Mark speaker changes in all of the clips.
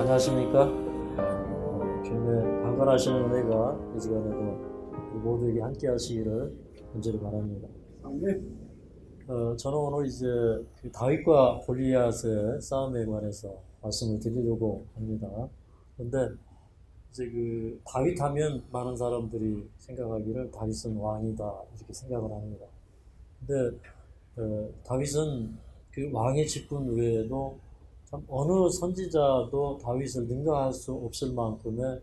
Speaker 1: 안녕하십니까? 주님의 강건하시는 은혜가 이 시간에도 모두에게 함께 하시기를 간절히 바랍니다. 저는 오늘 이제 그 다윗과 골리앗의 싸움에 관해서 말씀을 드리려고 합니다. 그런데 이제 그 다윗 하면 많은 사람들이 생각하기를 다윗은 왕이다 이렇게 생각을 합니다. 근데 다윗은 그 왕의 직분 외에도 참 어느 선지자도 다윗을 능가할 수 없을 만큼의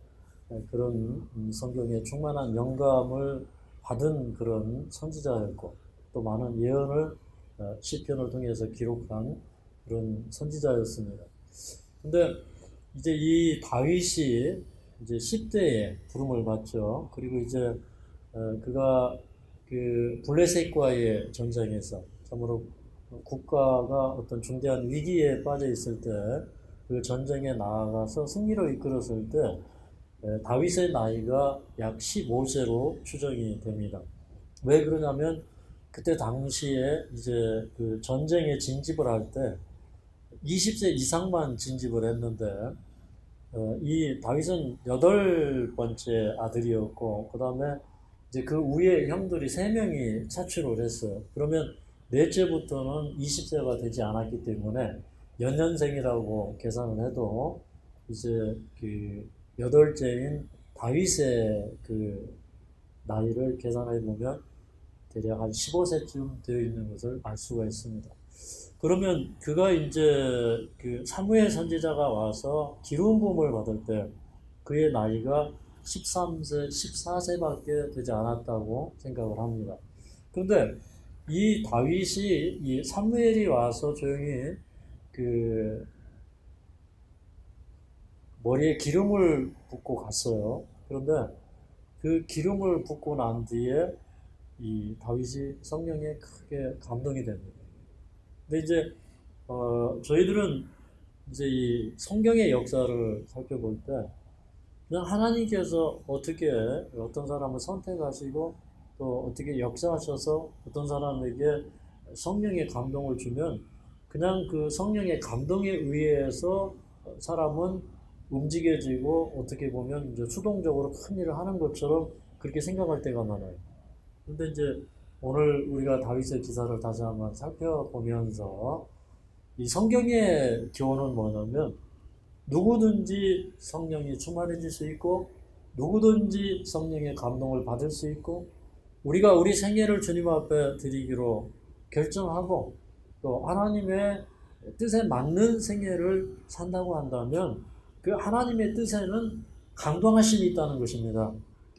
Speaker 1: 그런 성경에 충만한 영감을 받은 그런 선지자였고 또 많은 예언을 시편을 통해서 기록한 그런 선지자였습니다. 근데 이제 이 다윗이 이제 10대에 부름을 받죠. 그리고 이제 그가 그 블레셋과의 전쟁에서 참으로 국가가 어떤 중대한 위기에 빠져 있을 때 그 전쟁에 나아가서 승리를 이끌었을 때 다윗의 나이가 약 15세로 추정이 됩니다. 왜 그러냐면 그때 당시에 이제 그 전쟁에 진집을 할 때 20세 이상만 진집을 했는데 이 다윗은 8번째 아들이었고 그 다음에 이제 그 위에 형들이 3명이 차출을 했어요. 그러면 넷째부터는 20세가 되지 않았기 때문에 연년생이라고 계산을 해도 이제 그 8째인 다윗의 그 나이를 계산해 보면 대략 한 15세쯤 되어 있는 것을 알 수가 있습니다. 그러면 그가 이제 그 사무엘 선지자가 와서 기름 부음을 받을 때 그의 나이가 13세, 14세밖에 되지 않았다고 생각을 합니다. 그런데 이 다윗이 이 사무엘이 와서 조용히 그 머리에 기름을 붓고 갔어요. 그런데 그 기름을 붓고 난 뒤에 이 다윗이 성령에 크게 감동이 됩니다. 근데 이제 저희들은 이제 이 성경의 역사를 살펴볼 때 그냥 하나님께서 어떻게 어떤 사람을 선택하시고 또 어떻게 역사하셔서 어떤 사람에게 성령의 감동을 주면 그냥 그 성령의 감동에 의해서 사람은 움직여지고 어떻게 보면 이제 수동적으로 큰 일을 하는 것처럼 그렇게 생각할 때가 많아요. 근데 이제 오늘 우리가 다윗의 기사를 다시 한번 살펴보면서 이 성경의 교훈은 뭐냐면 누구든지 성령이 충만해질 수 있고 누구든지 성령의 감동을 받을 수 있고 우리가 우리 생애를 주님 앞에 드리기로 결정하고 또 하나님의 뜻에 맞는 생애를 산다고 한다면 그 하나님의 뜻에는 감동하심이 있다는 것입니다.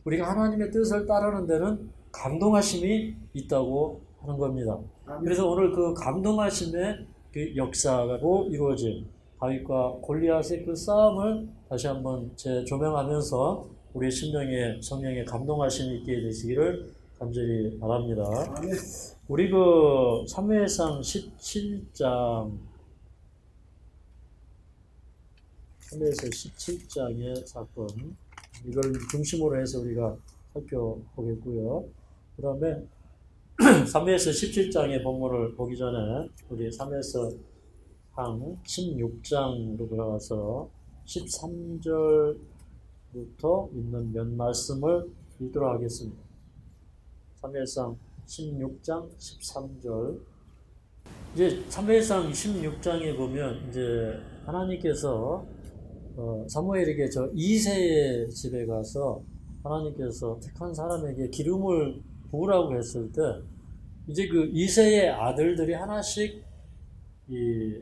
Speaker 1: 우리가 하나님의 뜻을 따르는 데는 감동하심이 있다고 하는 겁니다. 그래서 오늘 그 감동하심의 그 역사로 이루어진 다윗과 골리앗의 그 싸움을 다시 한번 재조명하면서 우리 심령에 성령의 감동하심이 있게 되시기를 간절히 바랍니다. 우리 그 사무엘상 17장 사무엘상 17장의 사건 이걸 중심으로 해서 우리가 살펴보겠고요. 그 다음에 사무엘상 17장의 본문을 보기 전에 우리 사무엘상 16장으로 들어가서 13절부터 있는 몇 말씀을 읽도록 하겠습니다. 사무엘상 16장 13절. 이제 사무엘상 16장에 보면 이제 하나님께서 사무엘에게 저 이새의 집에 가서 하나님께서 택한 사람에게 기름을 부으라고 했을 때 이제 그 이새의 아들들이 하나씩 이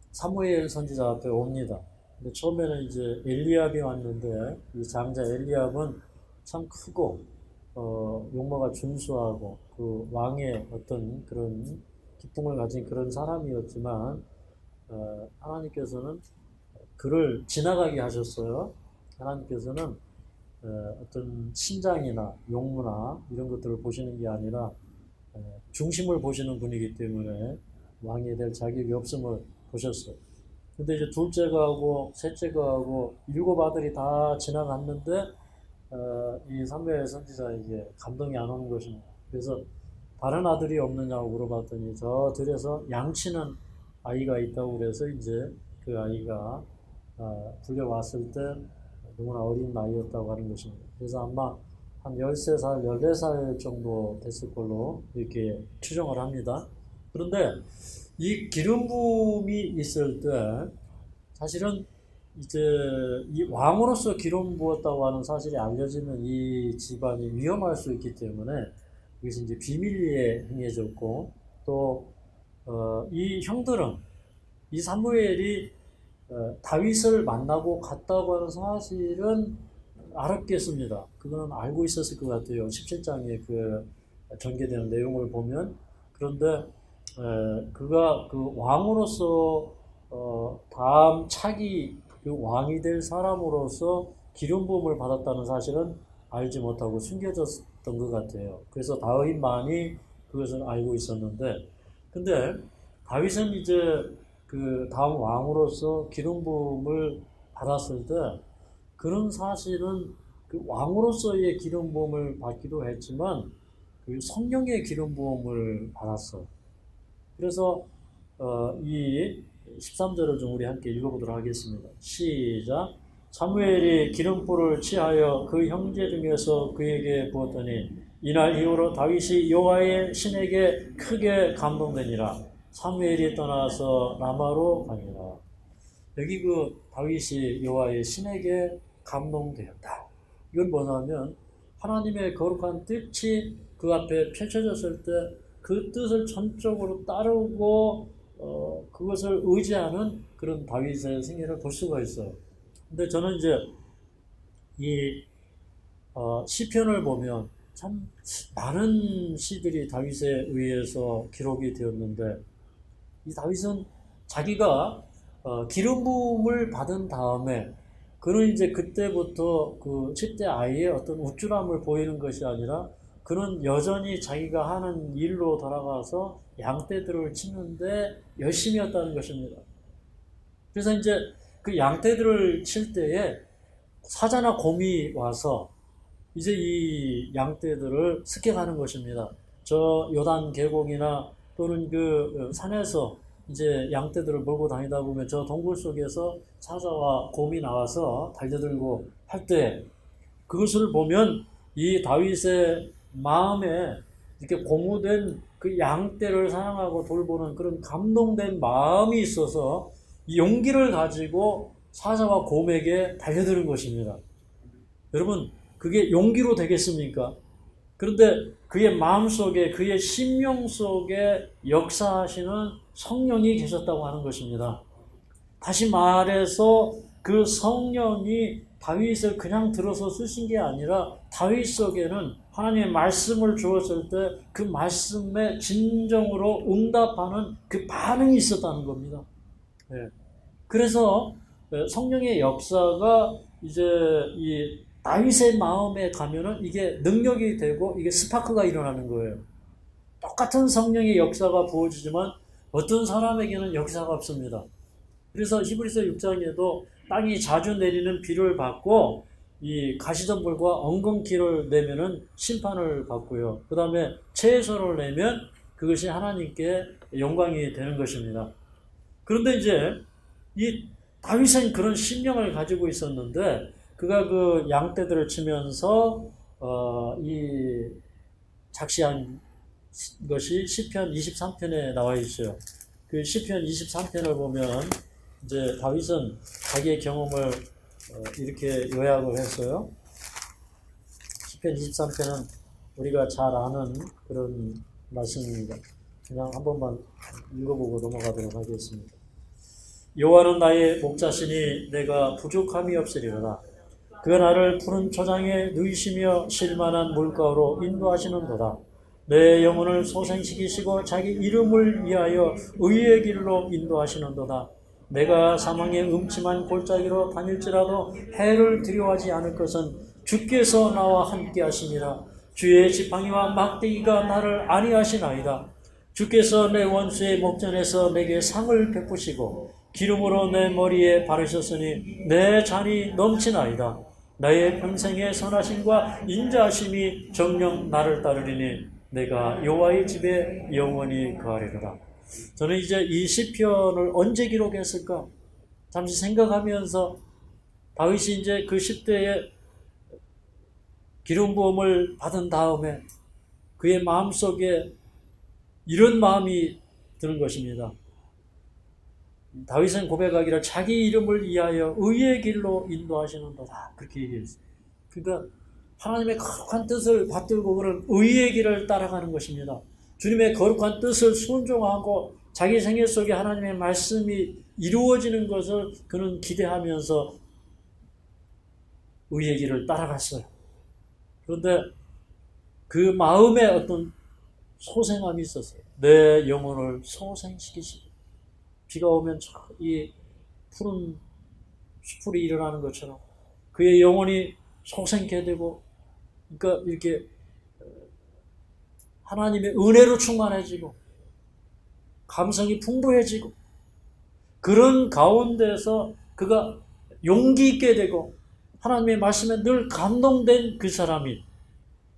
Speaker 1: 사무엘 선지자 앞에 옵니다. 근데 처음에는 이제 엘리압이 왔는데 이 장자 엘리압은 참 크고 용모가 준수하고 그 왕의 어떤 그런 기쁨을 가진 그런 사람이었지만 하나님께서는 그를 지나가게 하셨어요. 하나님께서는 어떤 신장이나 용모나 이런 것들을 보시는 게 아니라 중심을 보시는 분이기 때문에 왕이 될 자격이 없음을 보셨어요. 근데 이제 둘째가 하고 셋째가 하고 7 아들이 다 지나갔는데 이 사무엘 선지자에게 감동이 안 오는 것입니다. 그래서 다른 아들이 없느냐고 물어봤더니 저 들에서 양치는 아이가 있다고 그래서 이제 그 아이가 불려왔을 때 너무나 어린 나이였다고 하는 것입니다. 그래서 아마 한 13살, 14살 정도 됐을 걸로 이렇게 추정을 합니다. 그런데 이 기름 부음이 있을 때 사실은 이제 이 왕으로서 기름 부었다고 하는 사실이 알려지면 이 집안이 위험할 수 있기 때문에 이것이 이제 비밀리에 행해졌고 또 이 형들은 이 사무엘이 다윗을 만나고 갔다고 하는 사실은 알았겠습니다. 그거는 알고 있었을 것 같아요. 17장에 그 전개되는 내용을 보면. 그런데 그가 그 왕으로서 다음 차기 그 왕이 될 사람으로서 기름 부음을 받았다는 사실은 알지 못하고 숨겨졌던 것 같아요. 그래서 다윗만이 그것을 알고 있었는데, 근데 다윗은 이제 그 다음 왕으로서 기름 부음을 받았을 때 그런 사실은 그 왕으로서의 기름 부음을 받기도 했지만 그 성령의 기름 부음을 받았어요. 그래서 이 13절을 좀 우리 함께 읽어보도록 하겠습니다. 시작. 사무엘이 기름불을 취하여 그 형제 중에서 그에게 부었더니 이날 이후로 다윗이 여호와의 신에게 크게 감동되니라. 사무엘이 떠나서 라마로 가니라. 여기 그 다윗이 여호와의 신에게 감동되었다. 이건 뭐냐면 하나님의 거룩한 뜻이 그 앞에 펼쳐졌을 때 그 뜻을 전적으로 따르고 그것을 의지하는 그런 다윗의 생애를 볼 수가 있어요. 근데 저는 이제 이 시편을 보면 참 많은 시들이 다윗에 의해서 기록이 되었는데 이 다윗은 자기가 기름 부음을 받은 다음에 그는 이제 그때부터 그 10대 아이의 어떤 우쭐함을 보이는 것이 아니라 그는 여전히 자기가 하는 일로 돌아가서 양떼들을 치는데 열심이었다는 것입니다. 그래서 이제 그 양떼들을 칠 때에 사자나 곰이 와서 이제 이 양떼들을 습격하는 것입니다. 저 요단 계곡이나 또는 그 산에서 이제 양떼들을 몰고 다니다 보면 저 동굴 속에서 사자와 곰이 나와서 달려들고 할 때 그것을 보면 이 다윗의 마음에 이렇게 고무된 그 양떼를 사랑하고 돌보는 그런 감동된 마음이 있어서 이 용기를 가지고 사자와 곰에게 달려드는 것입니다. 여러분, 그게 용기로 되겠습니까? 그런데 그의 마음속에, 그의 심령 속에 역사하시는 성령이 계셨다고 하는 것입니다. 다시 말해서 그 성령이 다윗을 그냥 들어서 쓰신 게 아니라 다윗 속에는 하나님의 말씀을 주었을 때 그 말씀에 진정으로 응답하는 그 반응이 있었다는 겁니다. 네. 그래서 성령의 역사가 이제 이 다윗의 마음에 가면은 이게 능력이 되고 이게 스파크가 일어나는 거예요. 똑같은 성령의 역사가 부어지지만 어떤 사람에게는 역사가 없습니다. 그래서 히브리서 6장에도 땅이 자주 내리는 비를 받고 이 가시덤불과 엉겅퀴를 내면은 심판을 받고요. 그 다음에 채소를 내면 그것이 하나님께 영광이 되는 것입니다. 그런데 이제 이 다윗은 그런 심령을 가지고 있었는데 그가 그 양떼들을 치면서 이 작시한 것이 시편 23편에 나와 있어요. 그 시편 23편을 보면 이제 다윗은 자기의 경험을 이렇게 요약을 했어요. 시편 23편은 우리가 잘 아는 그런 말씀입니다. 그냥 한 번만 읽어보고 넘어가도록 하겠습니다. 여호와는 나의 목자시니 내가 부족함이 없으리로다. 그가 나를 푸른 초장에 누이시며 쉴만한 물가로 인도하시는도다. 내 영혼을 소생시키시고 자기 이름을 위하여 의의 길로 인도하시는도다. 내가 사망의 음침한 골짜기로 다닐지라도 해를 두려워하지 않을 것은 주께서 나와 함께 하시니라. 주의 지팡이와 막대기가 나를 안위하시나이다. 주께서 내 원수의 목전에서 내게 상을 베푸시고 기름으로 내 머리에 바르셨으니 내 잔이 넘치나이다. 나의 평생의 선하심과 인자하심이 정녕 나를 따르리니 내가 여호와의 집에 영원히 거하리로다. 저는 이제 이 시편을 언제 기록했을까? 잠시 생각하면서 다윗이 이제 그 10대에 기름 부음을 받은 다음에 그의 마음속에 이런 마음이 드는 것입니다. 다윗은 고백하기를 자기 이름을 위하여 의의 길로 인도하시는도다, 그렇게 얘기했어요. 그러니까 하나님의 거룩한 뜻을 받들고 그런 의의 길을 따라가는 것입니다. 주님의 거룩한 뜻을 순종하고 자기 생애 속에 하나님의 말씀이 이루어지는 것을 그는 기대하면서 의의 길을 따라갔어요. 그런데 그 마음에 어떤 소생함이 있었어요. 내 영혼을 소생시키시고, 비가 오면 이 푸른 수풀이 일어나는 것처럼 그의 영혼이 소생케 되고, 그러니까 이렇게 하나님의 은혜로 충만해지고 감성이 풍부해지고, 그런 가운데서 그가 용기 있게 되고 하나님의 말씀에 늘 감동된 그 사람이,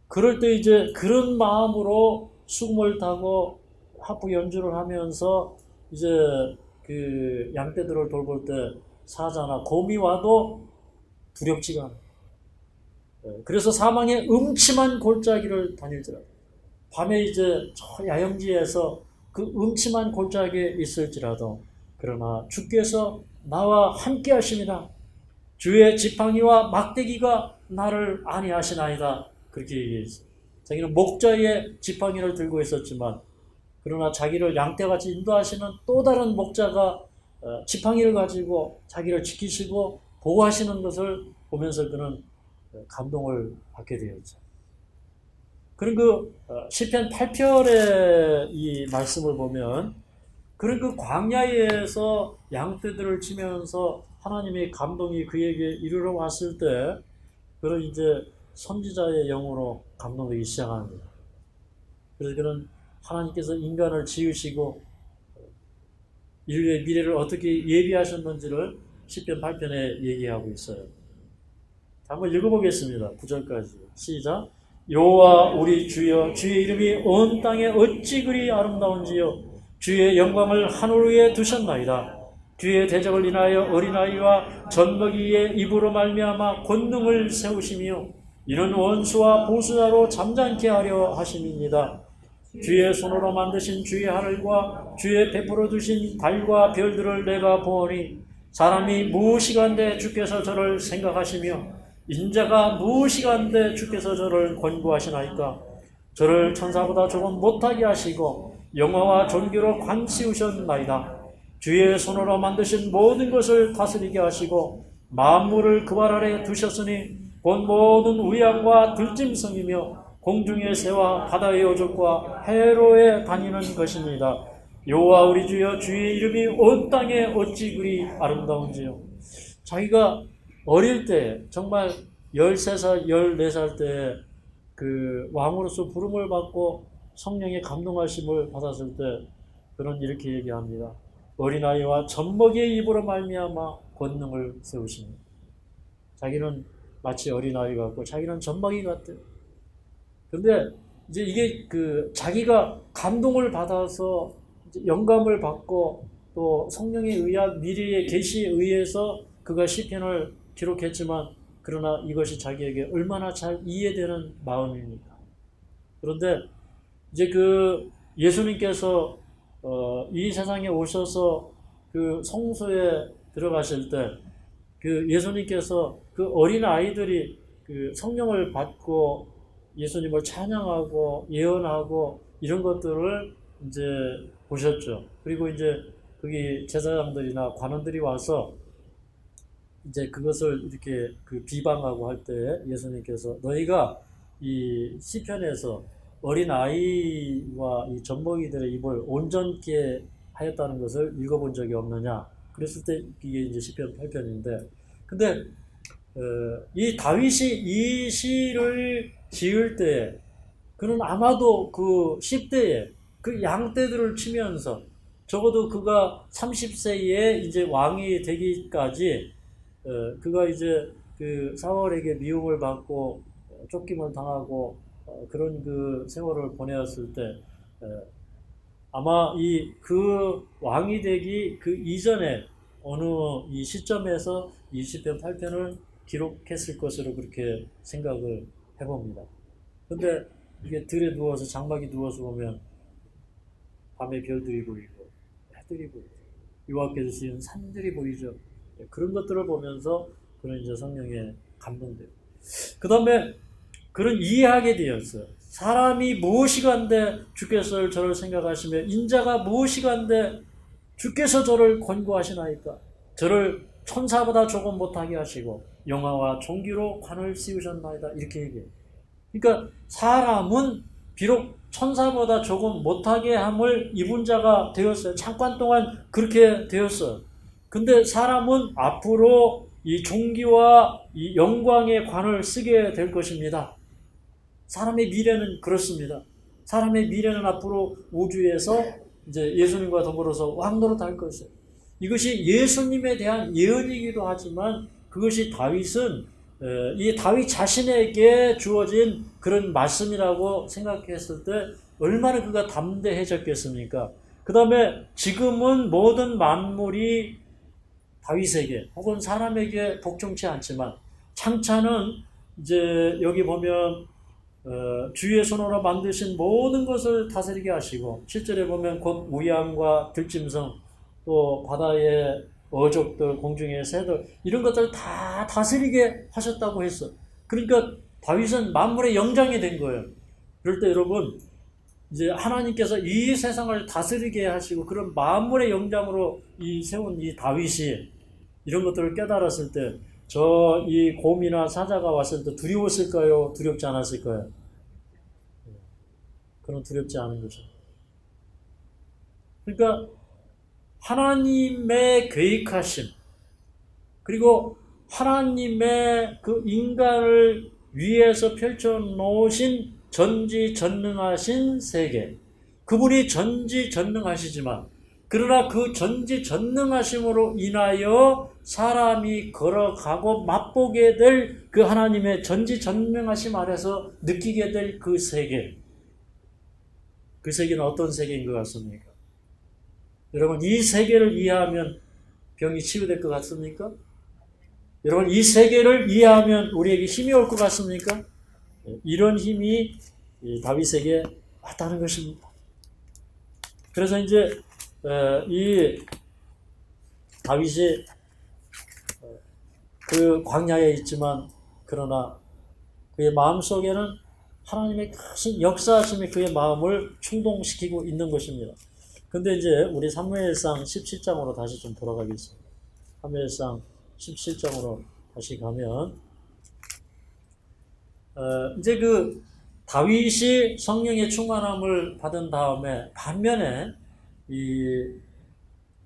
Speaker 1: 그럴 때 이제 그런 마음으로 수금을 타고 하프 연주를 하면서 이제 그 양떼들을 돌볼 때 사자나 곰이 와도 두렵지가 않아요. 그래서 사망의 음침한 골짜기를 다닐지라도, 밤에 이제 저 야영지에서 그 음침한 골짜기에 있을지라도, 그러나 주께서 나와 함께 하심이라, 주의 지팡이와 막대기가 나를 안위하시나이다, 그렇게 얘기했어요. 자기는 목자의 지팡이를 들고 있었지만, 그러나 자기를 양떼같이 인도하시는 또 다른 목자가 지팡이를 가지고 자기를 지키시고 보호하시는 것을 보면서 그는 감동을 받게 되었죠. 그런 그 시편 8편의 이 말씀을 보면, 그런 그 광야에서 양떼들을 치면서 하나님의 감동이 그에게 이르러 왔을 때, 그런 이제 선지자의 영으로 감동되기 시작합니다. 그래서 그는 하나님께서 인간을 지으시고 인류의 미래를 어떻게 예비하셨는지를 시편 8편에 얘기하고 있어요. 한번 읽어보겠습니다. 9절까지 시작. 여호와 우리 주여, 주의 이름이 온 땅에 어찌 그리 아름다운지요. 주의 영광을 하늘 위에 두셨나이다. 주의 대적을 인하여 어린아이와 젖먹이의 입으로 말미암아 권능을 세우시며 이는 원수와 보수자로 잠잠케 하려 하심입니다. 주의 손으로 만드신 주의 하늘과 주의 베풀어 두신 달과 별들을 내가 보오니, 사람이 무엇이간데 주께서 저를 생각하시며 인자가 무엇이간데 주께서 저를 권고하시나이까. 저를 천사보다 조금 못하게 하시고 영화와 존귀로 관치우셨나이다. 주의 손으로 만드신 모든 것을 다스리게 하시고 만물을 그 발 아래 두셨으니 곧 모든 우양과 들짐승이며 공중의 새와 바다의 어족과 해로에 다니는 것입니다. 여호와 우리 주여, 주의 이름이 온 땅에 어찌 그리 아름다운지요. 자기가 어릴 때, 정말 13살, 14살 때 그 왕으로서 부름을 받고 성령의 감동하심을 받았을 때 그는 이렇게 얘기합니다. 어린아이와 젖먹이의 입으로 말미암아 권능을 세우십니다. 자기는 마치 어린아이 같고 자기는 젖먹이 같대요. 근데 이제 이게 그 자기가 감동을 받아서 영감을 받고 또 성령에 의한 미래의 계시에 의해서 그가 시편을 기록했지만, 그러나 이것이 자기에게 얼마나 잘 이해되는 마음입니까? 그런데 이제 그 예수님께서 이 세상에 오셔서 그 성소에 들어가실 때 그 예수님께서 그 어린 아이들이 그 성령을 받고 예수님을 찬양하고 예언하고 이런 것들을 이제 보셨죠. 그리고 이제 거기 제사장들이나 관원들이 와서 이제 그것을 이렇게 그 비방하고 할 때 예수님께서 너희가 이 시편에서 어린 아이와 이 젖먹이들의 입을 온전케 하였다는 것을 읽어본 적이 없느냐. 그랬을 때 이게 이제 시편 8편인데, 근데 이 다윗이 이 시를 지을 때 그는 아마도 그 10대에 그 양떼들을 치면서 적어도 그가 30세에 이제 왕이 되기까지 그가 이제 그 사울에게 미움을 받고 쫓김을 당하고 그런 그 세월을 보내었을 때 아마 이 그 왕이 되기 그 이전에 어느 이 시점에서 20편 8편을 기록했을 것으로 그렇게 생각을 해봅니다. 근데 이게 들에 누워서 장막에 누워서 보면 밤에 별들이 보이고 해들이 보이고 여호와께서 지은 산들이 보이죠. 그런 것들을 보면서 그런 이제 성령에 감동돼요. 그 다음에 그런 이해하게 되었어요. 사람이 무엇이간데 주께서 저를 생각하시며 인자가 무엇이간데 주께서 저를 권고하시나이까. 저를 천사보다 조금 못하게 하시고 영화와 존귀로 관을 씌우셨나이다. 이렇게 얘기해요. 그러니까 사람은 비록 천사보다 조금 못하게 함을 입은 자가 되었어요. 잠깐 동안 그렇게 되었어요. 근데 사람은 앞으로 이 존귀와 이 영광의 관을 쓰게 될 것입니다. 사람의 미래는 그렇습니다. 사람의 미래는 앞으로 우주에서 이제 예수님과 더불어서 왕노릇 할 것이에요. 이것이 예수님에 대한 예언이기도 하지만 그것이 다윗은 이 다윗 자신에게 주어진 그런 말씀이라고 생각했을 때 얼마나 그가 담대해졌겠습니까? 그 다음에 지금은 모든 만물이 다윗에게 혹은 사람에게 복종치 않지만 창차는 이제 여기 보면 주의 손으로 만드신 모든 것을 다스리게 하시고 7절에 보면 곧 우양과 들짐승 또 바다의 어족들 공중의 새들 이런 것들을 다 다스리게 하셨다고 했어. 그러니까 다윗은 만물의 영장이 된 거예요. 그럴 때 여러분 이제 하나님께서 이 세상을 다스리게 하시고 그런 만물의 영장으로 세운 이 다윗이 이런 것들을 깨달았을 때 저 이 곰이나 사자가 왔을 때 두려웠을까요? 두렵지 않았을까요? 그런 두렵지 않은 거죠. 그러니까 하나님의 계획하심 그리고 하나님의 그 인간을 위해서 펼쳐놓으신 전지전능하신 세계 그분이 전지전능하시지만 그러나 그 전지전능하심으로 인하여 사람이 걸어가고 맛보게 될 그 하나님의 전지전능하심 아래서 느끼게 될 그 세계 그 세계는 어떤 세계인 것 같습니까? 여러분 이 세계를 이해하면 병이 치유될 것 같습니까? 여러분 이 세계를 이해하면 우리에게 힘이 올 것 같습니까? 이런 힘이 다윗에게 왔다는 것입니다. 그래서 이제 이 다윗이 그 광야에 있지만 그러나 그의 마음속에는 하나님의 큰 역사하심이 그의 마음을 충동시키고 있는 것입니다. 근데 이제 우리 사무엘상 17장으로 다시 좀 돌아가겠습니다. 사무엘상 17장으로 다시 가면 이제 그 다윗이 성령의 충만함을 받은 다음에 반면에 이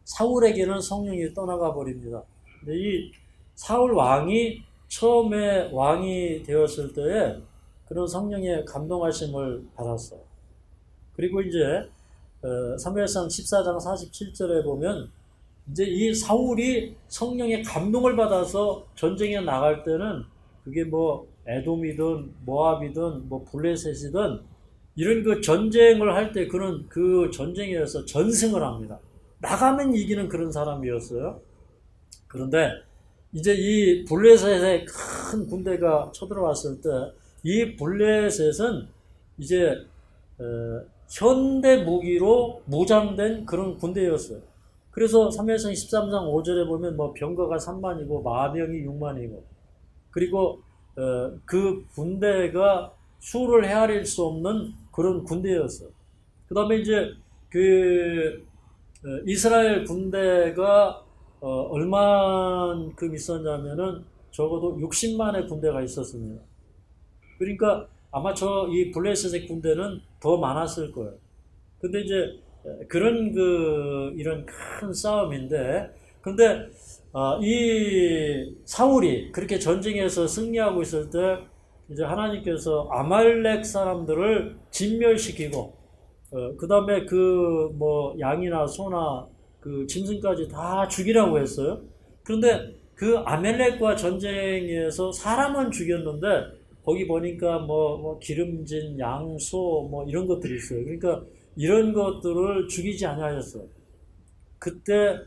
Speaker 1: 사울에게는 성령이 떠나가 버립니다. 근데 이 사울 왕이 처음에 왕이 되었을 때에 그런 성령의 감동하심을 받았어요. 그리고 이제 사무엘상 14장 47절에 보면 이제 이 사울이 성령의 감동을 받아서 전쟁에 나갈 때는 그게 뭐 에돔이든 모압이든 뭐 블레셋이든 이런 그 전쟁을 할 때 그런 그 전쟁에서 전승을 합니다. 나가면 이기는 그런 사람이었어요. 그런데 이제 이 블레셋의 큰 군대가 쳐들어왔을 때 이 블레셋은 이제 현대 무기로 무장된 그런 군대였어요. 그래서 사무엘상 13장 5절에 보면 뭐 병거가 3만이고 마병이 6만이고 그리고 그 군대가 수를 헤아릴 수 없는 그런 군대였어요. 그 다음에 이제 그 이스라엘 군대가 얼만큼 있었냐면은 적어도 60만의 군대가 있었습니다. 그러니까 아마 이 블레셋의 군대는 더 많았을 거예요. 근데 이제 그런 이런 큰 싸움인데, 근데 이 사울이 그렇게 전쟁에서 승리하고 있을 때 이제 하나님께서 아말렉 사람들을 진멸시키고, 그 다음에 뭐 양이나 소나 그 짐승까지 다 죽이라고 했어요. 그런데 그 아말렉과 전쟁에서 사람은 죽였는데 거기 보니까 뭐 기름진 양, 소 뭐 이런 것들이 있어요. 그러니까 이런 것들을 죽이지 아니하였어요. 그때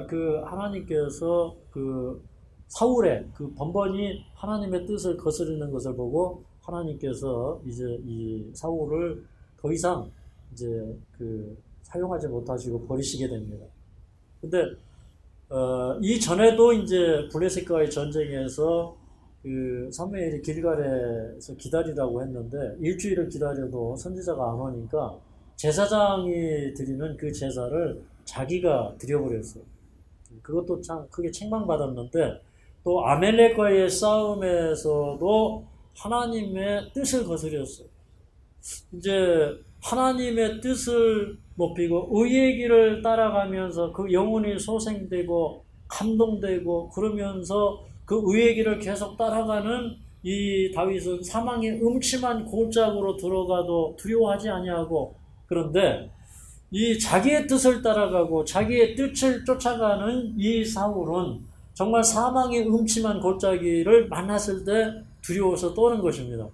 Speaker 1: 그 하나님께서 그 사울의 그 번번이 하나님의 뜻을 거스르는 것을 보고 하나님께서 이제 이 사울을 더 이상 이제 그 사용하지 못하시고 버리시게 됩니다. 근데 이 전에도 이제 블레셋과의 전쟁에서 그 사무엘이 길갈에서 기다리라고 했는데 일주일을 기다려도 선지자가 안 오니까 제사장이 드리는 그 제사를 자기가 드려버렸어요. 그것도 참 크게 책망받았는데 또 아멜렉과의 싸움에서도 하나님의 뜻을 거스렸어요. 이제 하나님의 뜻을 높이고 의의 길을 따라가면서 그 영혼이 소생되고 감동되고 그러면서 그 의의 길을 계속 따라가는 이 다윗은 사망의 음침한 골짜기로 들어가도 두려워하지 아니하고, 그런데 이 자기의 뜻을 따라가고 자기의 뜻을 쫓아가는 이 사울은 정말 사망의 음침한 골짜기를 만났을 때 두려워서 떠는 것입니다.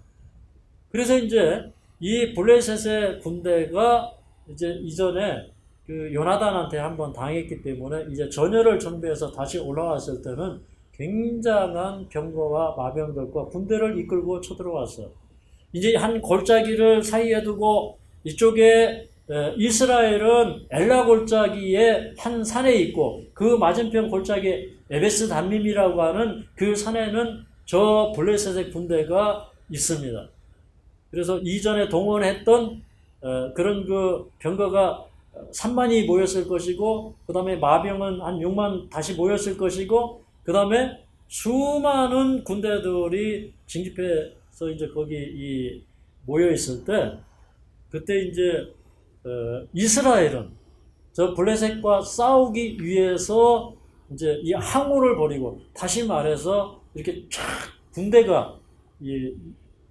Speaker 1: 그래서 이제 이 블레셋의 군대가 이제 이전에 그 요나단한테 한번 당했기 때문에 이제 전열을 정비해서 다시 올라왔을 때는 굉장한 병거와 마병들과 군대를 이끌고 쳐들어왔어요. 이제 한 골짜기를 사이에 두고 이쪽에 이스라엘은 엘라 골짜기에 한 산에 있고 그 맞은편 골짜기에 에베스 담림이라고 하는 그 산에는 저 블레셋의 군대가 있습니다. 그래서 이전에 동원했던 그런 그 병거가 3만이 모였을 것이고, 그 다음에 마병은 한 6만 다시 모였을 것이고, 그 다음에 수많은 군대들이 징집해서 이제 거기 모여 있을 때, 그때 이제 이스라엘은 저 블레셋과 싸우기 위해서 이제 이 항우를 벌이고, 다시 말해서 이렇게 쫙 군대가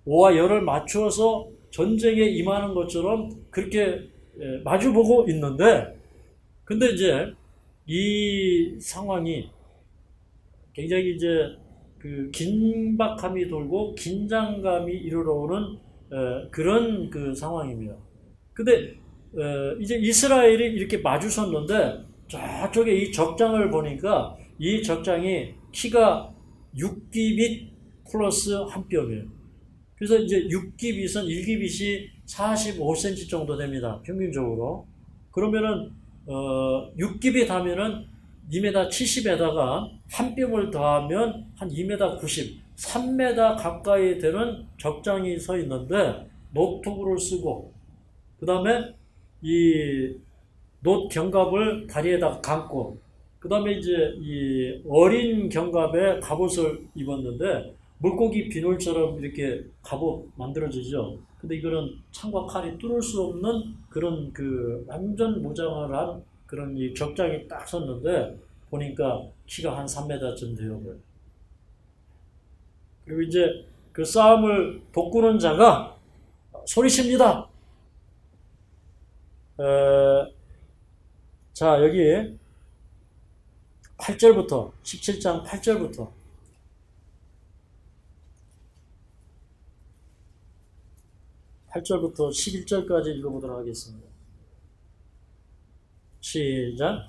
Speaker 1: 오와 열을 맞추어서 전쟁에 임하는 것처럼 그렇게 마주보고 있는데, 근데 이제 이 상황이 굉장히 이제 그 긴박함이 돌고 긴장감이 이르러오는 그런 그 상황입니다. 근데 이제 이스라엘이 이렇게 마주섰는데 저쪽에 이 적장을 보니까 이 적장이 키가 6기빗 플러스 한 뼘이에요. 그래서 이제 6기빗은 1기빗이 45cm 정도 됩니다. 평균적으로. 그러면은 6기빗 하면은 2m 70에다가 한 뼘을 더하면 한 2m 90, 3m 가까이 되는 적장이 서 있는데 노트북을 쓰고, 그 다음에 이 노트 견갑을 다리에다 감고, 그 다음에 이제 이 어린 견갑에 갑옷을 입었는데 물고기 비늘처럼 이렇게 갑옷 만들어지죠. 근데 이거는 창과 칼이 뚫을 수 없는 그런 그 완전 무장을 한 그런 이 적장이 딱 섰는데 보니까 키가 한 3m쯤 돼요. 그리고 이제 그 싸움을 돕구는 자가 소리칩니다. 자, 여기 8절부터 17장 8절부터 8절부터 11절까지 읽어보도록 하겠습니다. 시작.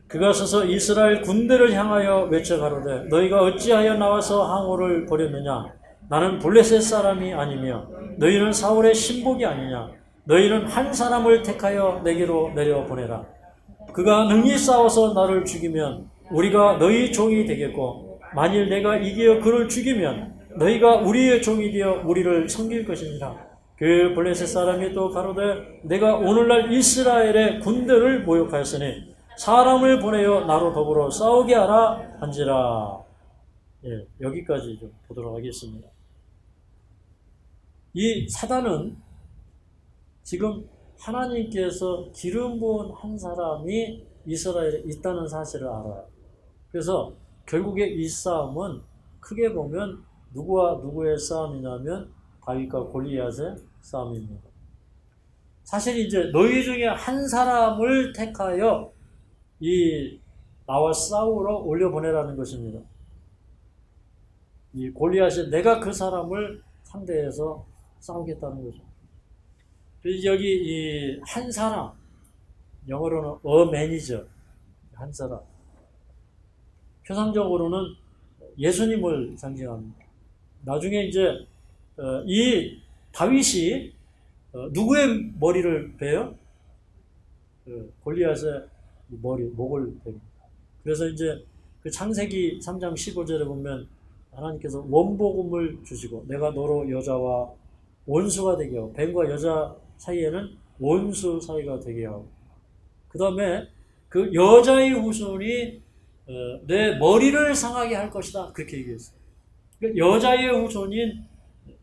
Speaker 1: 그가 서서 이스라엘 군대를 향하여 외쳐 가로되 너희가 어찌하여 나와서 항우를 벌였느냐? 나는 블레셋 사람이 아니며 너희는 사울의 신복이 아니냐? 너희는 한 사람을 택하여 내게로 내려보내라. 그가 능히 싸워서 나를 죽이면 우리가 너희 종이 되겠고, 만일 내가 이기어 그를 죽이면 너희가 우리의 종이 되어 우리를 섬길 것이니라. 그 블레셋 사람이 또 가로되 내가 오늘날 이스라엘의 군대를 모욕하였으니 사람을 보내어 나로 더불어 싸우게 하라 한지라. 예, 여기까지 좀 보도록 하겠습니다. 이 사단은 지금 하나님께서 기름 부은 한 사람이 이스라엘에 있다는 사실을 알아요. 그래서 결국에 이 싸움은 크게 보면 누구와 누구의 싸움이냐면 다윗과 골리앗의 싸움입니다. 사실 이제 너희 중에 한 사람을 택하여 나와 싸우러 올려보내라는 것입니다. 이 골리앗이 내가 그 사람을 상대해서 싸우겠다는 거죠. 그래서 여기 이 한 사람, 영어로는 a man이죠. 한 사람. 표상적으로는 예수님을 상징합니다. 나중에 이제 이 다윗이 누구의 머리를 베요? 골리앗의 목을 베입니다. 그래서 이제 그 창세기 3장 15절에 보면 하나님께서 원복음을 주시고 내가 너로 여자와 원수가 되게 하고 뱀과 여자 사이에는 원수 사이가 되게 하고 그 다음에 그 여자의 후손이 내 머리를 상하게 할 것이다 그렇게 얘기했어요. 그러니까 여자의 후손인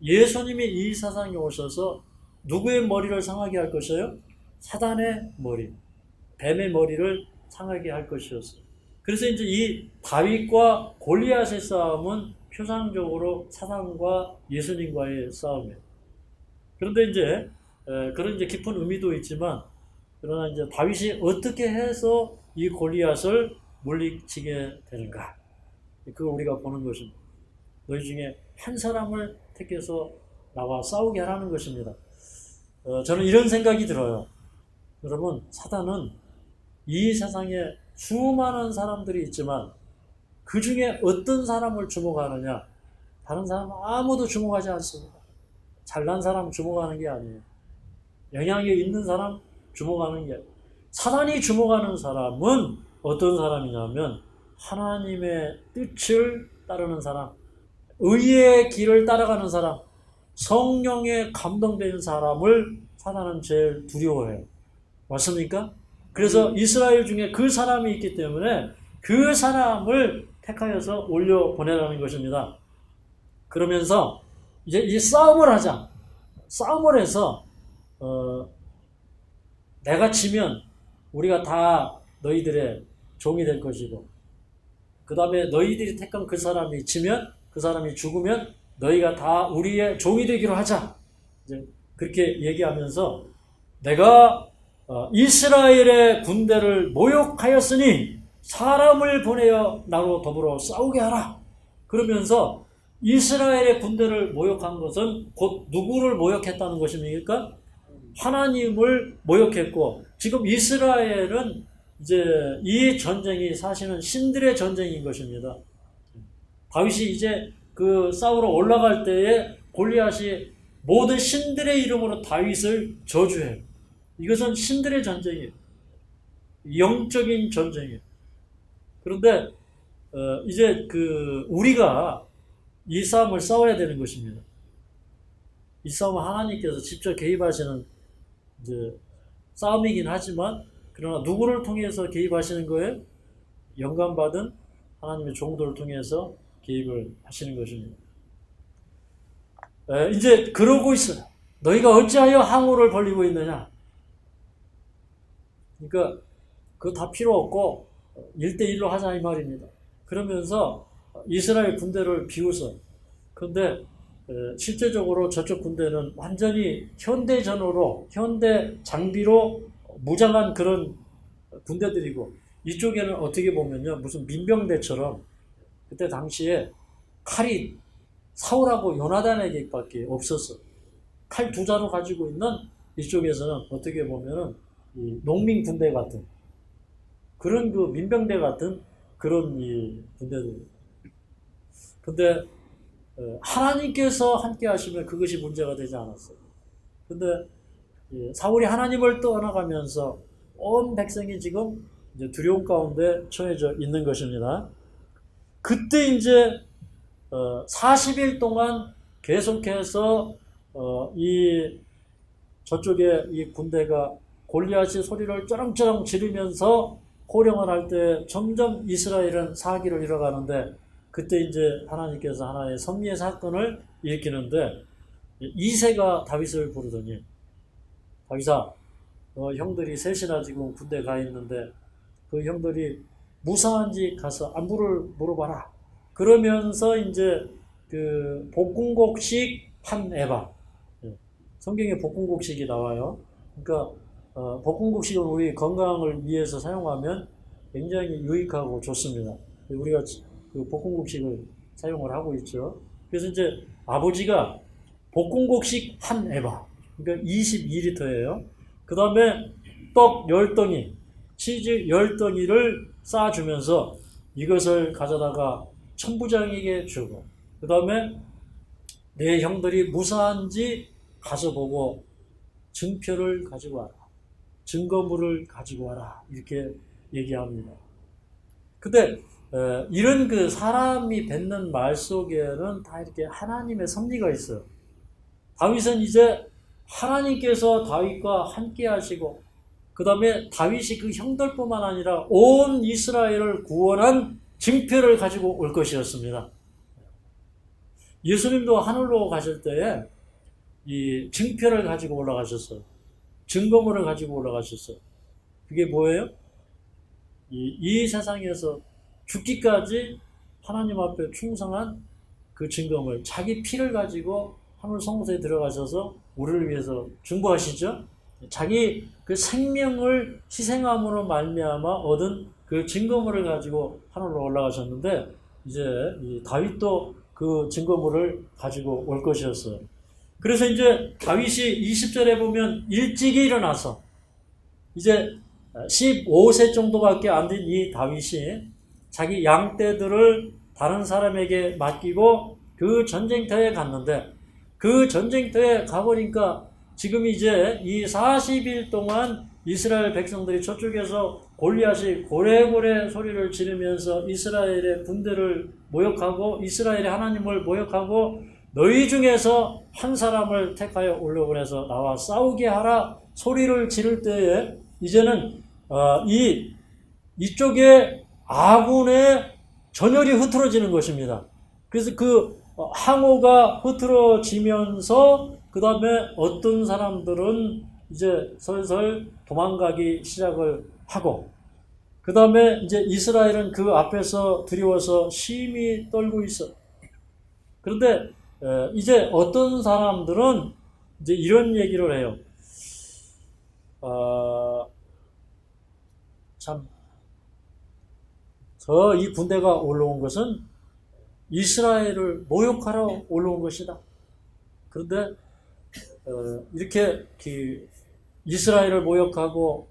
Speaker 1: 예수님이 이 세상에 오셔서 누구의 머리를 상하게 할 것이에요? 사단의 머리, 뱀의 머리를 상하게 할 것이었어요. 그래서 이제 이 다윗과 골리앗의 싸움은 표상적으로 사단과 예수님과의 싸움이에요. 그런데 이제 그런 이제 깊은 의미도 있지만 그러나 이제 다윗이 어떻게 해서 이 골리앗을 물리치게 되는가? 그걸 우리가 보는 것입니다. 너희 중에 한 사람을 택해서 나와 싸우게 하라는 것입니다. 저는 이런 생각이 들어요. 여러분, 사단은 이 세상에 수많은 사람들이 있지만 그 중에 어떤 사람을 주목하느냐? 다른 사람은 아무도 주목하지 않습니다. 잘난 사람 주목하는 게 아니에요. 영향력 있는 사람 주목하는 게 아니에요. 사단이 주목하는 사람은 어떤 사람이냐면 하나님의 뜻을 따르는 사람, 의의 길을 따라가는 사람, 성령에 감동되는 사람을 사단은 제일 두려워해요. 맞습니까? 그래서 이스라엘 중에 그 사람이 있기 때문에 그 사람을 택하여서 올려 보내라는 것입니다. 그러면서 이제 이 싸움을 하자. 싸움을 해서 내가 지면 우리가 다 너희들의 종이 될 것이고 그 다음에 너희들이 택한 그 사람이 지면 그 사람이 죽으면 너희가 다 우리의 종이 되기로 하자. 이제 그렇게 얘기하면서 내가 이스라엘의 군대를 모욕하였으니 사람을 보내어 나로 더불어 싸우게 하라. 그러면서 이스라엘의 군대를 모욕한 것은 곧 누구를 모욕했다는 것입니까? 하나님을 모욕했고 지금 이스라엘은 이제 이 전쟁이 사실은 신들의 전쟁인 것입니다. 다윗이 이제 그 싸우러 올라갈 때에 골리앗이 모든 신들의 이름으로 다윗을 저주해요. 이것은 신들의 전쟁이에요. 영적인 전쟁이에요. 그런데 이제 그 우리가 이 싸움을 싸워야 되는 것입니다. 이 싸움은 하나님께서 직접 개입하시는 이제 싸움이긴 하지만 그러나 누구를 통해서 개입하시는 거예요? 영감받은 하나님의 종들을 통해서 개입을 하시는 것입니다. 이제 그러고 있어요. 너희가 어찌하여 항우를 벌리고 있느냐? 그러니까 그거 다 필요 없고 1대1로 하자 이 말입니다. 그러면서 이스라엘 군대를 비웃어요. 그런데 실제적으로 저쪽 군대는 완전히 현대전으로 현대 장비로 무장한 그런 군대들이고 이쪽에는 어떻게 보면요 무슨 민병대처럼 그때 당시에 칼이 사울하고 요나단에게밖에 없었어. 칼 2자루 가지고 있는 이쪽에서는 어떻게 보면은 이 농민 군대 같은 그런 그 민병대 같은 그런 이 군대들. 근데 하나님께서 함께 하시면 그것이 문제가 되지 않았어요. 근데 사울이 하나님을 떠나가면서 온 백성이 지금 이제 두려움 가운데 처해져 있는 것입니다. 그때 이제 40일 동안 계속해서 이 저쪽에 이 군대가 골리앗이 소리를 쩌렁쩌렁 지르면서 호령을 할 때 점점 이스라엘은 사기를 잃어가는데 그때 이제 하나님께서 하나의 섭리의 사건을 일으키는데 이새가 다윗을 부르더니 다윗아 형들이 셋이나 지금 군대 가 있는데 그 형들이 무사한지 가서 안부를 물어봐라. 그러면서 이제 그 볶음곡식 한 에바 성경에 볶음곡식이 나와요. 그러니까 볶음곡식은 우리 건강을 위해서 사용하면 굉장히 유익하고 좋습니다. 우리가 그 볶음곡식을 사용을 하고 있죠. 그래서 이제 아버지가 볶음곡식 한 에바 그러니까 22리터예요. 그 다음에 떡 10덩이 치즈 10덩이를 쌓아주면서 이것을 가져다가 천부장에게 주고, 그 다음에 내 형들이 무사한지 가서 보고 증표를 가지고 와라. 증거물을 가지고 와라. 이렇게 얘기합니다. 근데 이런 그 사람이 뱉는 말 속에는 다 이렇게 하나님의 섭리가 있어요. 다윗은 이제 하나님께서 다윗과 함께 하시고, 그 다음에 다윗이 그 형들뿐만 아니라 온 이스라엘을 구원한 증표를 가지고 올 것이었습니다. 예수님도 하늘로 가실 때에 이 증표를 가지고 올라가셨어요. 증거물을 가지고 올라가셨어요. 그게 뭐예요? 이 세상에서 죽기까지 하나님 앞에 충성한 그 증거물, 자기 피를 가지고 하늘 성소에 들어가셔서 우리를 위해서 중보하시죠. 자기 그 생명을 희생함으로 말미암아 얻은 그 증거물을 가지고 하늘로 올라가셨는데, 이제 이 다윗도 그 증거물을 가지고 올 것이었어요. 그래서 이제 다윗이 20절에 보면 일찍이 일어나서, 이제 15세 정도밖에 안 된 이 다윗이 자기 양떼들을 다른 사람에게 맡기고 그 전쟁터에 갔는데, 그 전쟁터에 가보니까 지금 이제 이 40일 동안 이스라엘 백성들이 저쪽에서 골리앗이 고래고래 소리를 지르면서 이스라엘의 군대를 모욕하고 이스라엘의 하나님을 모욕하고, 너희 중에서 한 사람을 택하여 올려보내서 나와 싸우게 하라 소리를 지를 때에 이제는 이쪽에 아군의 전열이 흐트러지는 것입니다. 그래서 그 항우가 흐트러지면서 그 다음에 어떤 사람들은 이제 슬슬 도망가기 시작을 하고, 그 다음에 이제 이스라엘은 그 앞에서 두려워서 심히 떨고 있어. 그런데 이제 어떤 사람들은 이제 이런 얘기를 해요. 이 군대가 올라온 것은 이스라엘을 모욕하러 올라온 것이다. 그런데 이렇게 이스라엘을 모욕하고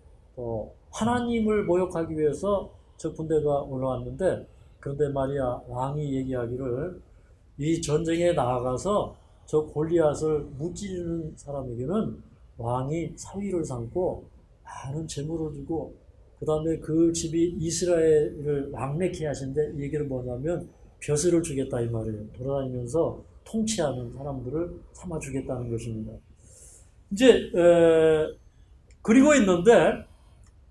Speaker 1: 하나님을 모욕하기 위해서 저 군대가 올라왔는데, 그런데 말이야, 왕이 얘기하기를 이 전쟁에 나아가서 저 골리앗을 무찌르는 사람에게는 왕이 사위를 삼고 많은 재물을 주고, 그 다음에 그 집이 이스라엘을 왕래케 하신데, 이 얘기를 뭐냐면 벼슬을 주겠다 이 말이에요. 돌아다니면서 통치하는 사람들을 삼아주겠다는 것입니다. 이제 그리고 있는데,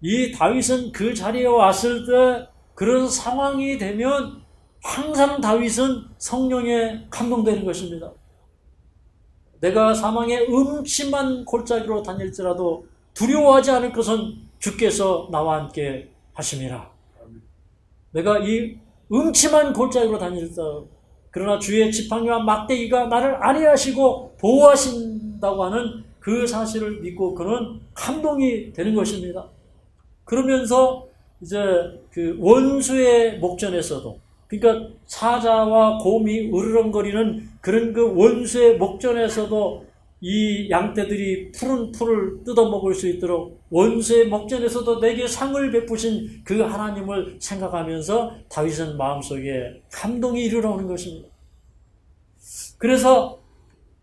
Speaker 1: 이 다윗은 그 자리에 왔을 때 그런 상황이 되면 항상 다윗은 성령에 감동되는 것입니다. 내가 사망의 음침한 골짜기로 다닐지라도 두려워하지 않을 것은 주께서 나와 함께 하심이라. 내가 이 음침한 골짜기로 다닐지라도, 그러나 주의 지팡이와 막대기가 나를 안위하시고 보호하신다고 하는 그 사실을 믿고 그는 감동이 되는 것입니다. 그러면서 이제 그 원수의 목전에서도, 그러니까 사자와 곰이 으르렁거리는 그런 그 원수의 목전에서도 이 양떼들이 푸른 풀을 뜯어먹을 수 있도록 원수의 목전에서도 내게 상을 베푸신 그 하나님을 생각하면서 다윗은 마음속에 감동이 일어나는 것입니다. 그래서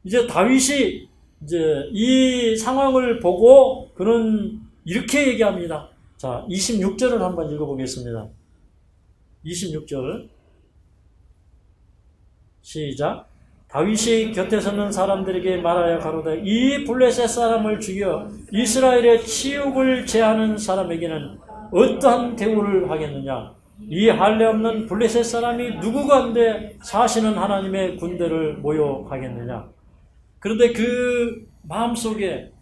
Speaker 1: 이제 다윗이 이제 이 상황을 보고 그는 이렇게 얘기합니다. 자, 26절을 한번 읽어보겠습니다. 26절 시작. 다윗이 곁에 서는 사람들에게 말하여 가로되, 이 블레셋 사람을 죽여 이스라엘의 치욕을 제하는 사람에게는 어떠한 대우를 하겠느냐? 이 할례 없는 블레셋 사람이 누구간데 사시는 하나님의 군대를 모욕하겠느냐? 그런데 그 마음속에,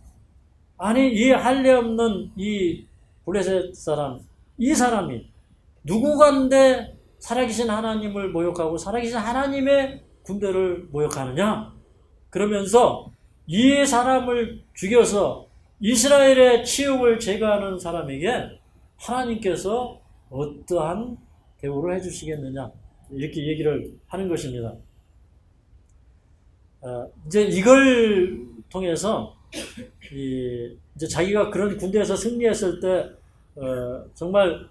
Speaker 1: 아니 이 할례 없는 이 블레셋 사람, 이 사람이 누구간데 살아계신 하나님을 모욕하고 살아계신 하나님의 군대를 모욕하느냐? 그러면서 이 사람을 죽여서 이스라엘의 치욕을 제거하는 사람에게 하나님께서 어떠한 대우를 해주시겠느냐? 이렇게 얘기를 하는 것입니다. 이제 이걸 통해서 이제 자기가 그런 군대에서 승리했을 때 정말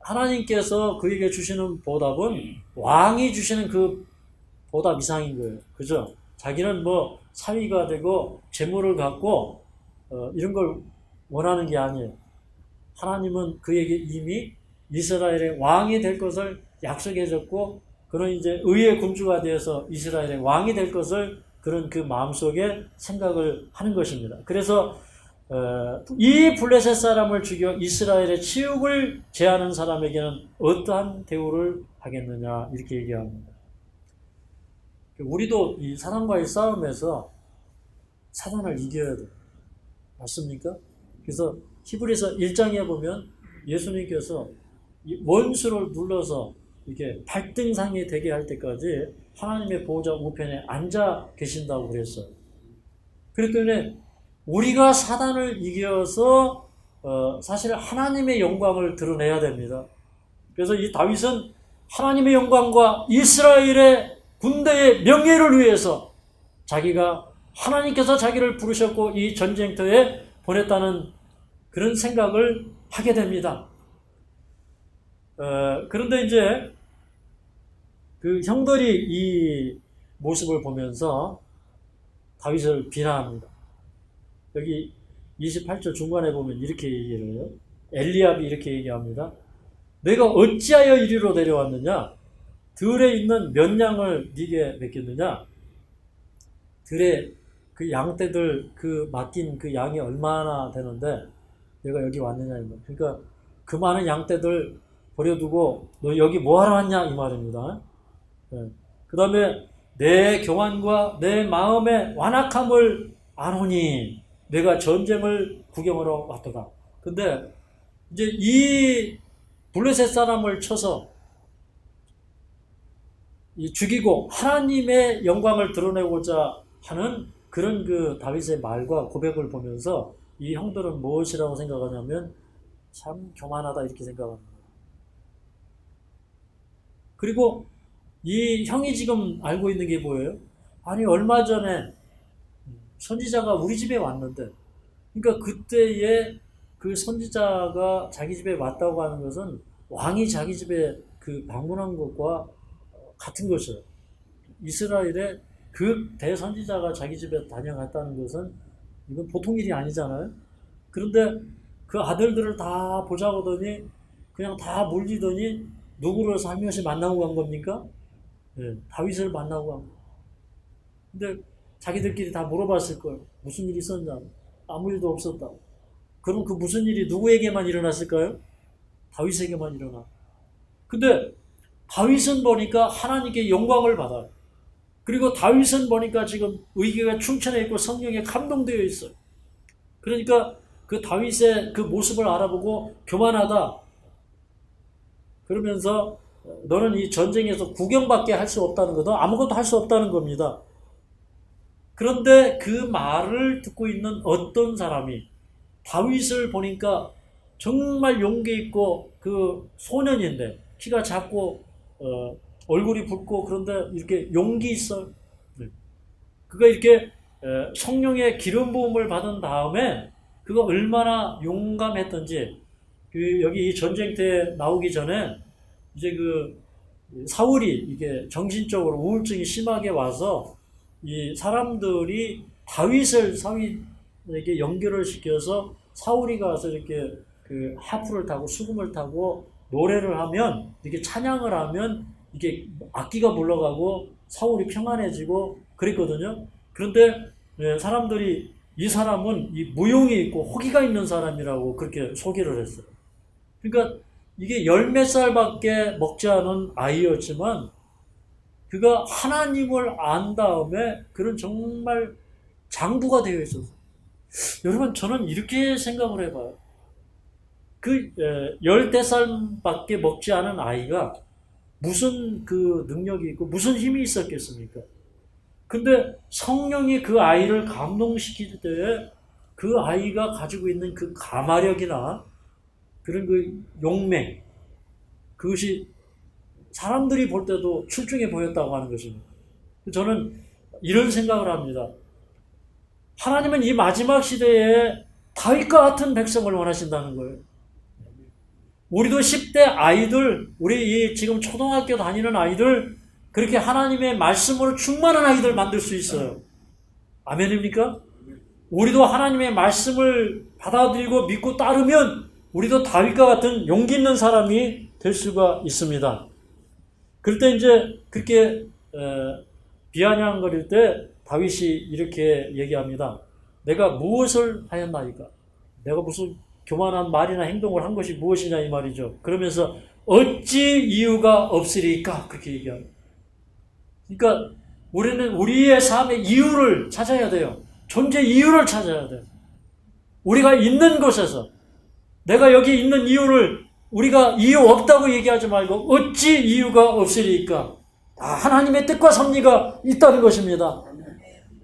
Speaker 1: 하나님께서 그에게 주시는 보답은 왕이 주시는 그 보답 이상인 거예요. 그죠? 자기는 뭐 사위가 되고 재물을 갖고 이런 걸 원하는 게 아니에요. 하나님은 그에게 이미 이스라엘의 왕이 될 것을 약속해 줬고, 그런 이제 의의 군주가 되어서 이스라엘의 왕이 될 것을 그런 그 마음속에 생각을 하는 것입니다. 그래서 이 블레셋 사람을 죽여 이스라엘의 치욕을 제하는 사람에게는 어떠한 대우를 하겠느냐, 이렇게 얘기합니다. 우리도 이 사단과의 싸움에서 사단을 이겨야 돼요. 맞습니까? 그래서 히브리서 1장에 보면 예수님께서 원수를 눌러서 이렇게 발등상이 되게 할 때까지 하나님의 보호자 우편에 앉아 계신다고 그랬어요. 그렇기 때문에 우리가 사단을 이겨서 사실 하나님의 영광을 드러내야 됩니다. 그래서 이 다윗은 하나님의 영광과 이스라엘의 군대의 명예를 위해서 자기가 하나님께서 자기를 부르셨고 이 전쟁터에 보냈다는 그런 생각을 하게 됩니다. 그런데 이제 그 형들이 이 모습을 보면서 다윗을 비난합니다. 여기 28절 중간에 보면 이렇게 얘기를 해요. 엘리압이 이렇게 얘기합니다. 내가 어찌하여 이리로 내려왔느냐? 들에 있는 몇 양을 네게 맡겼느냐? 들에 그 양떼들 그 맡긴 그 양이 얼마나 되는데 내가 여기 왔느냐 이 말. 그러니까 그 많은 양떼들 버려두고 너 여기 뭐하러 왔냐 이 말입니다. 네. 그 다음에 내 교만과 내 마음의 완악함을 아노니 내가 전쟁을 구경하러 왔도다. 근데 이제 이 블레셋 사람을 쳐서 죽이고 하나님의 영광을 드러내고자 하는 그런 그 다윗의 말과 고백을 보면서 이 형들은 무엇이라고 생각하냐면 참 교만하다 이렇게 생각합니다. 그리고 이 형이 지금 알고 있는 게 뭐예요? 아니 얼마 전에 선지자가 우리 집에 왔는데, 그러니까 그때에 그 선지자가 자기 집에 왔다고 하는 것은 왕이 자기 집에 그 방문한 것과 같은 것이에요. 이스라엘의 그 대선지자가 자기 집에 다녀갔다는 것은 이건 보통 일이 아니잖아요. 그런데 그 아들들을 다 보자고 하더니 그냥 다 몰리더니 누구를 살며시 만나고 간 겁니까? 네, 다윗을 만나고 간 거예요. 근데 자기들끼리 다 물어봤을 거예요. 무슨 일이 있었냐? 아무 일도 없었다. 그럼 그 무슨 일이 누구에게만 일어났을까요? 다윗에게만 일어나. 근데 다윗은 보니까 하나님께 영광을 받아요. 그리고 다윗은 보니까 지금 의기가 충천해 있고 성령에 감동되어 있어요. 그러니까 그 다윗의 그 모습을 알아보고 교만하다. 그러면서 너는 이 전쟁에서 구경밖에 할 수 없다는 거다. 아무것도 할 수 없다는 겁니다. 그런데 그 말을 듣고 있는 어떤 사람이 다윗을 보니까 정말 용기 있고 그 소년인데 키가 작고 얼굴이 붉고 그런데 이렇게 용기 있어요. 그가 이렇게 성령의 기름 부음을 받은 다음에 그가 얼마나 용감했던지 그 여기 이 전쟁터에 나오기 전에 이제 그 사울이 이게 정신적으로 우울증이 심하게 와서 이 사람들이 다윗을 사울에게 연결을 시켜서 사울이 가서 이렇게 그 하프를 타고 수금을 타고 노래를 하면 이렇게 찬양을 하면 이게 악기가 물러가고 사울이 평안해지고 그랬거든요. 그런데 사람들이 이 사람은 이 무용이 있고 호기가 있는 사람이라고 그렇게 소개를 했어요. 그러니까 이게 10몇 살밖에 먹지 않은 아이였지만 그가 하나님을 안 다음에 그런 정말 장부가 되어 있었어요. 여러분 저는 이렇게 생각을 해봐요. 그 14살밖에 먹지 않은 아이가 무슨 그 능력이 있고 무슨 힘이 있었겠습니까? 근데 성령이 그 아이를 감동시킬 때 그 아이가 가지고 있는 그 가마력이나 그런 그 용맹, 그것이 사람들이 볼 때도 출중해 보였다고 하는 것입니다. 저는 이런 생각을 합니다. 하나님은 이 마지막 시대에 다윗과 같은 백성을 원하신다는 거예요. 우리도 10대 아이들, 우리 이 지금 초등학교 다니는 아이들, 그렇게 하나님의 말씀으로 충만한 아이들 만들 수 있어요. 아멘입니까? 우리도 하나님의 말씀을 받아들이고 믿고 따르면 우리도 다윗과 같은 용기 있는 사람이 될 수가 있습니다. 그럴 때 이제 그렇게 비아냥거릴 때 다윗이 이렇게 얘기합니다. 내가 무엇을 하였나이까? 내가 무슨 교만한 말이나 행동을 한 것이 무엇이냐 이 말이죠. 그러면서 어찌 이유가 없으리까? 그렇게 얘기합니다. 그러니까 우리는 우리의 삶의 이유를 찾아야 돼요. 존재 이유를 찾아야 돼요. 우리가 있는 곳에서 내가 여기 있는 이유를 우리가 이유 없다고 얘기하지 말고 어찌 이유가 없으리까? 하나님의 뜻과 섭리가 있다는 것입니다.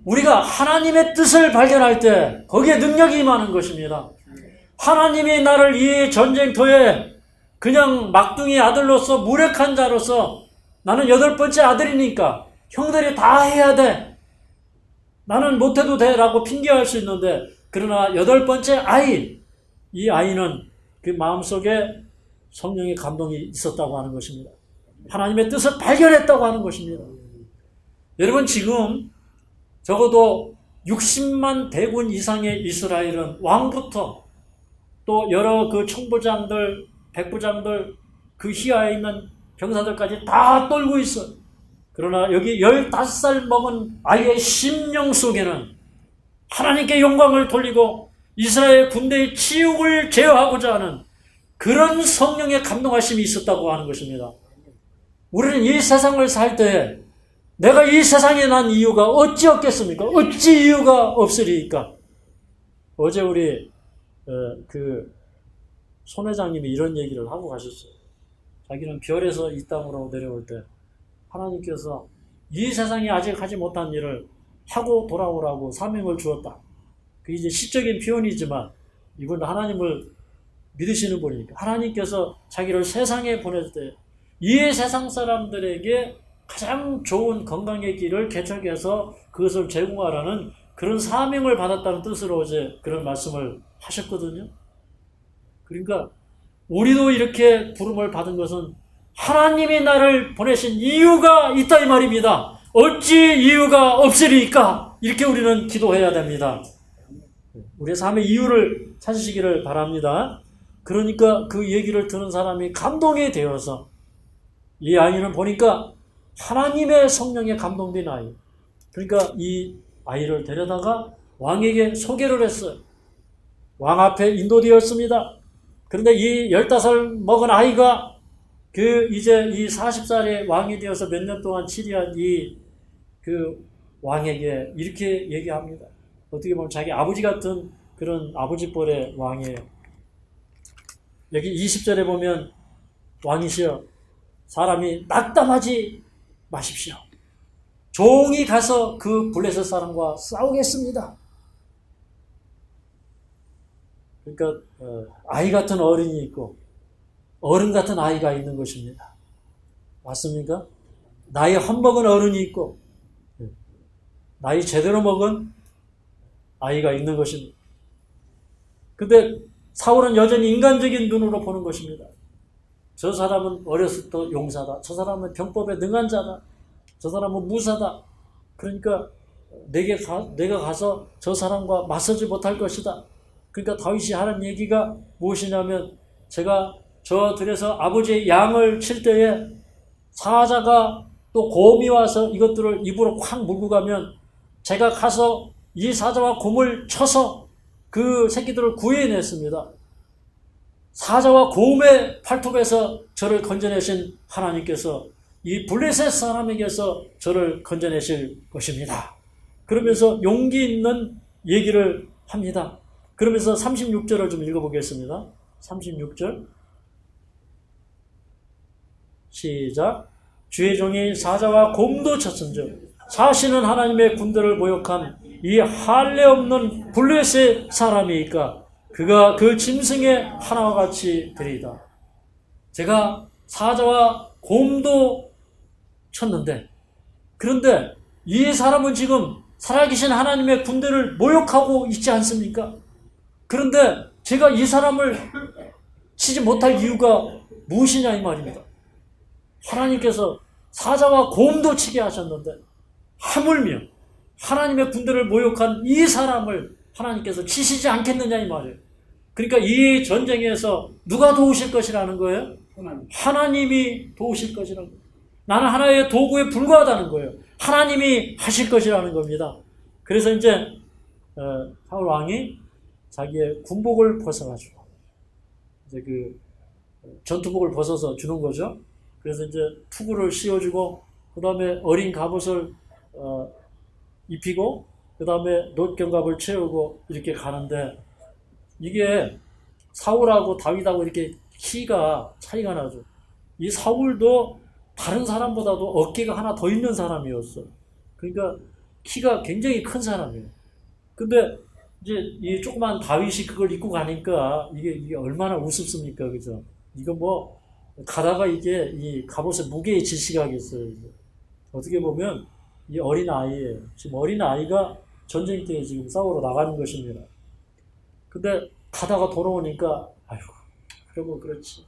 Speaker 1: 우리가 하나님의 뜻을 발견할 때 거기에 능력이 임하는 것입니다. 하나님이 나를 이 전쟁터에 그냥 막둥이 아들로서 무력한 자로서 나는 8번째 아들이니까 형들이 다 해야 돼. 나는 못해도 돼 라고 핑계할 수 있는데 그러나 8번째 아이, 이 아이는 그 마음속에 성령의 감동이 있었다고 하는 것입니다. 하나님의 뜻을 발견했다고 하는 것입니다. 여러분 지금 적어도 60만 대군 이상의 이스라엘은 왕부터 또 여러 그 총부장들, 백부장들, 그 희하에 있는 병사들까지 다 떨고 있어요. 그러나 여기 15살 먹은 아이의 심령 속에는 하나님께 영광을 돌리고 이스라엘 군대의 치욕을 제어하고자 하는 그런 성령의 감동하심이 있었다고 하는 것입니다. 우리는 이 세상을 살 때 내가 이 세상에 난 이유가 어찌 없겠습니까? 어찌 이유가 없으리까? 어제 우리 손 회장님이 이런 얘기를 하고 가셨어요. 자기는 별에서 이 땅으로 내려올 때 하나님께서 이 세상에 아직 하지 못한 일을 하고 돌아오라고 사명을 주었다. 그 이제 시적인 표현이지만 이건 하나님을 믿으시는 분이니까 하나님께서 자기를 세상에 보낼 때 이 세상 사람들에게 가장 좋은 건강의 길을 개척해서 그것을 제공하라는 그런 사명을 받았다는 뜻으로 어제 그런 말씀을 하셨거든요. 그러니까 우리도 이렇게 부름을 받은 것은 하나님이 나를 보내신 이유가 있다 이 말입니다. 어찌 이유가 없으리까? 이렇게 우리는 기도해야 됩니다. 우리의 삶의 이유를 찾으시기를 바랍니다. 그러니까 그 얘기를 듣는 사람이 감동이 되어서 이 아이는 보니까 하나님의 성령에 감동된 아이. 그러니까 이 아이를 데려다가 왕에게 소개를 했어요. 왕 앞에 인도되었습니다. 그런데 이 15살 먹은 아이가 이제 이 40살의 왕이 되어서 몇 년 동안 치리한 그 왕에게 이렇게 얘기합니다. 어떻게 보면 자기 아버지 같은 그런 아버지뻘의 왕이에요. 여기 20절에 보면 왕이시여 사람이 낙담하지 마십시오. 종이 가서 그 블레셋 사람과 싸우겠습니다. 그러니까 아이 같은 어른이 있고 어른 같은 아이가 있는 것입니다. 맞습니까? 나이 헛먹은 어른이 있고 나이 제대로 먹은 아이가 있는 것입니다. 근데 사울은 여전히 인간적인 눈으로 보는 것입니다. 저 사람은 어렸을 때 용사다. 저 사람은 병법에 능한 자다. 저 사람은 무사다. 그러니까 내가 가서 저 사람과 맞서지 못할 것이다. 그러니까 다윗이 하는 얘기가 무엇이냐면 제가 저 들에서 아버지의 양을 칠 때에 사자가 또 곰이 와서 이것들을 입으로 콱 물고 가면 제가 가서 이 사자와 곰을 쳐서 그 새끼들을 구해냈습니다. 사자와 곰의 팔톱에서 저를 건져내신 하나님께서 이 블레셋 사람에게서 저를 건져내실 것입니다. 그러면서 용기 있는 얘기를 합니다. 그러면서 36절을 좀 읽어보겠습니다. 36절 시작. 주의 종이 사자와 곰도 쳤은즉 자신은 하나님의 군대를 모욕한 이 할례 없는 블레셋 사람이니까 그가 그 짐승의 하나와 같이 되리이다. 제가 사자와 곰도 쳤는데 그런데 이 사람은 지금 살아계신 하나님의 군대를 모욕하고 있지 않습니까? 그런데 제가 이 사람을 치지 못할 이유가 무엇이냐 이 말입니다. 하나님께서 사자와 곰도 치게 하셨는데 하물며 하나님의 군대를 모욕한 이 사람을 하나님께서 치시지 않겠느냐 이 말이에요. 그러니까 이 전쟁에서 누가 도우실 것이라는 거예요? 하나님이 도우실 것이라는 거예요. 나는 하나의 도구에 불과하다는 거예요. 하나님이 하실 것이라는 겁니다. 그래서 이제 사울 왕이 자기의 군복을 벗어가지고 이제 그 전투복을 벗어서 주는 거죠. 그래서 이제 투구를 씌워주고 그 다음에 어린 갑옷을 입히고 그 다음에 놋경갑을 채우고 이렇게 가는데 이게 사울하고 다윗하고 이렇게 키가 차이가 나죠. 이 사울도 다른 사람보다도 어깨가 하나 더 있는 사람이었어. 그러니까 키가 굉장히 큰 사람이에요. 근데 이제 이 조그만 다윗이 그걸 입고 가니까 이게 얼마나 우습습니까, 그죠? 이거 뭐 가다가 이게 이 갑옷의 무게에 질식하겠어요. 어떻게 보면 이 어린 아이예요. 지금 어린 아이가 전쟁터에 지금 싸우러 나가는 것입니다. 근데 가다가 돌아오니까 아이고 그래 뭐 그렇지.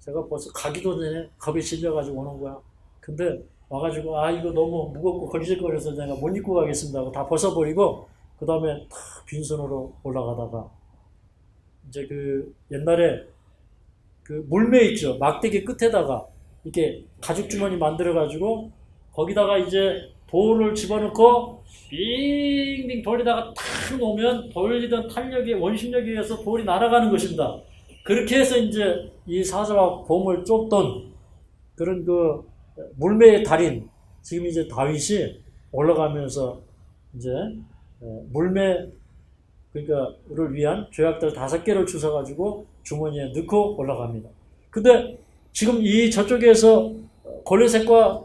Speaker 1: 제가 벌써 가기도 전에 겁이 질려가지고 오는 거야. 근데 와가지고 이거 너무 무겁고 걸리적거려서 내가 못 입고 가겠습니다 하고 다 벗어버리고 그 다음에 빈손으로 올라가다가 이제 그 옛날에 그 물매 있죠. 막대기 끝에다가 이렇게 가죽 주머니 만들어가지고 거기다가 이제 돌을 집어넣고 빙빙 돌리다가 탁 놓으면 돌리던 탄력에 원심력에 의해서 돌이 날아가는 것입니다. 그렇게 해서 이제 이 사자와 곰을 쫓던 그런 그 물매의 달인 지금 이제 다윗이 올라가면서 이제 물매 그러니까를 위한 죄악들 5개를 주워가지고 주머니에 넣고 올라갑니다. 근데 지금 이 저쪽에서 골리앗과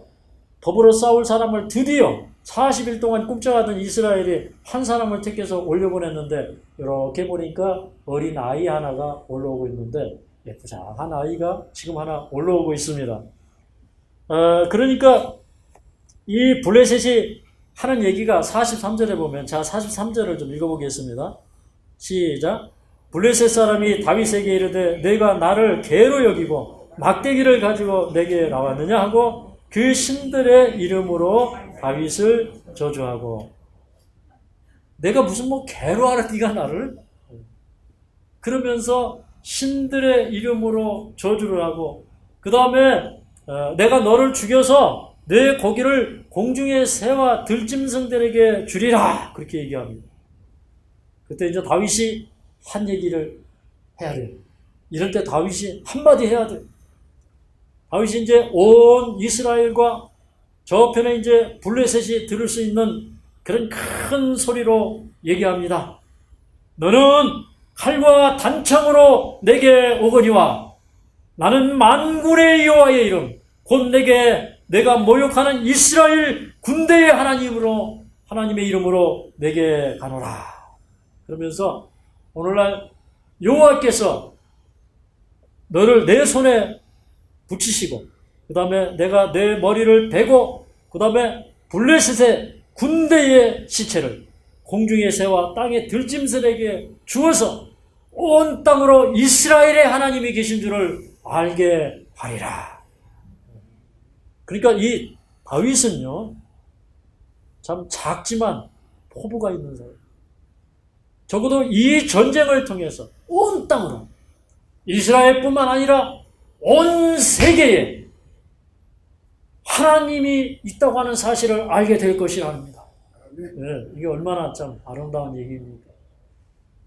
Speaker 1: 더불어 싸울 사람을 드디어 40일 동안 꿈쩍하던 이스라엘이 한 사람을 택해서 올려보냈는데 이렇게 보니까 어린 아이 하나가 올라오고 있는데 예쁘장한 아이가 지금 하나 올라오고 있습니다. 그러니까 이 블레셋이 하는 얘기가 43절에 보면 자 43절을 좀 읽어보겠습니다. 시작. 블레셋 사람이 다윗에게 이르되 내가 나를 개로 여기고 막대기를 가지고 내게 나왔느냐 하고 그 신들의 이름으로 다윗을 저주하고 내가 무슨 뭐 개로 알아 네가 나를 그러면서 신들의 이름으로 저주를 하고 그 다음에 내가 너를 죽여서 내 고기를 공중의 새와 들짐승들에게 주리라 그렇게 얘기합니다. 그때 이제 다윗이 한 얘기를 해야 돼요. 이럴 때 다윗이 한마디 해야 돼요. 다윗이 이제 온 이스라엘과 저편에 이제 블레셋이 들을 수 있는 그런 큰 소리로 얘기합니다. 너는 칼과 단창으로 내게 오거니와 나는 만군의 여호와의 이름 곧 내가 모욕하는 이스라엘 군대의 하나님의 이름으로 내게 가노라. 그러면서 오늘날 여호와께서 너를 내 손에 붙이시고 그 다음에 내가 내 머리를 베고 그 다음에 블레셋의 군대의 시체를 공중의 새와 땅의 들짐승에게 주어서 온 땅으로 이스라엘의 하나님이 계신 줄을 알게 하리라. 그러니까 이 다윗은요 참 작지만 포부가 있는 사람. 적어도 이 전쟁을 통해서 온 땅으로 이스라엘뿐만 아니라 온 세계에 하나님이 있다고 하는 사실을 알게 될 것이라 합니다. 네, 이게 얼마나 참 아름다운 얘기입니까?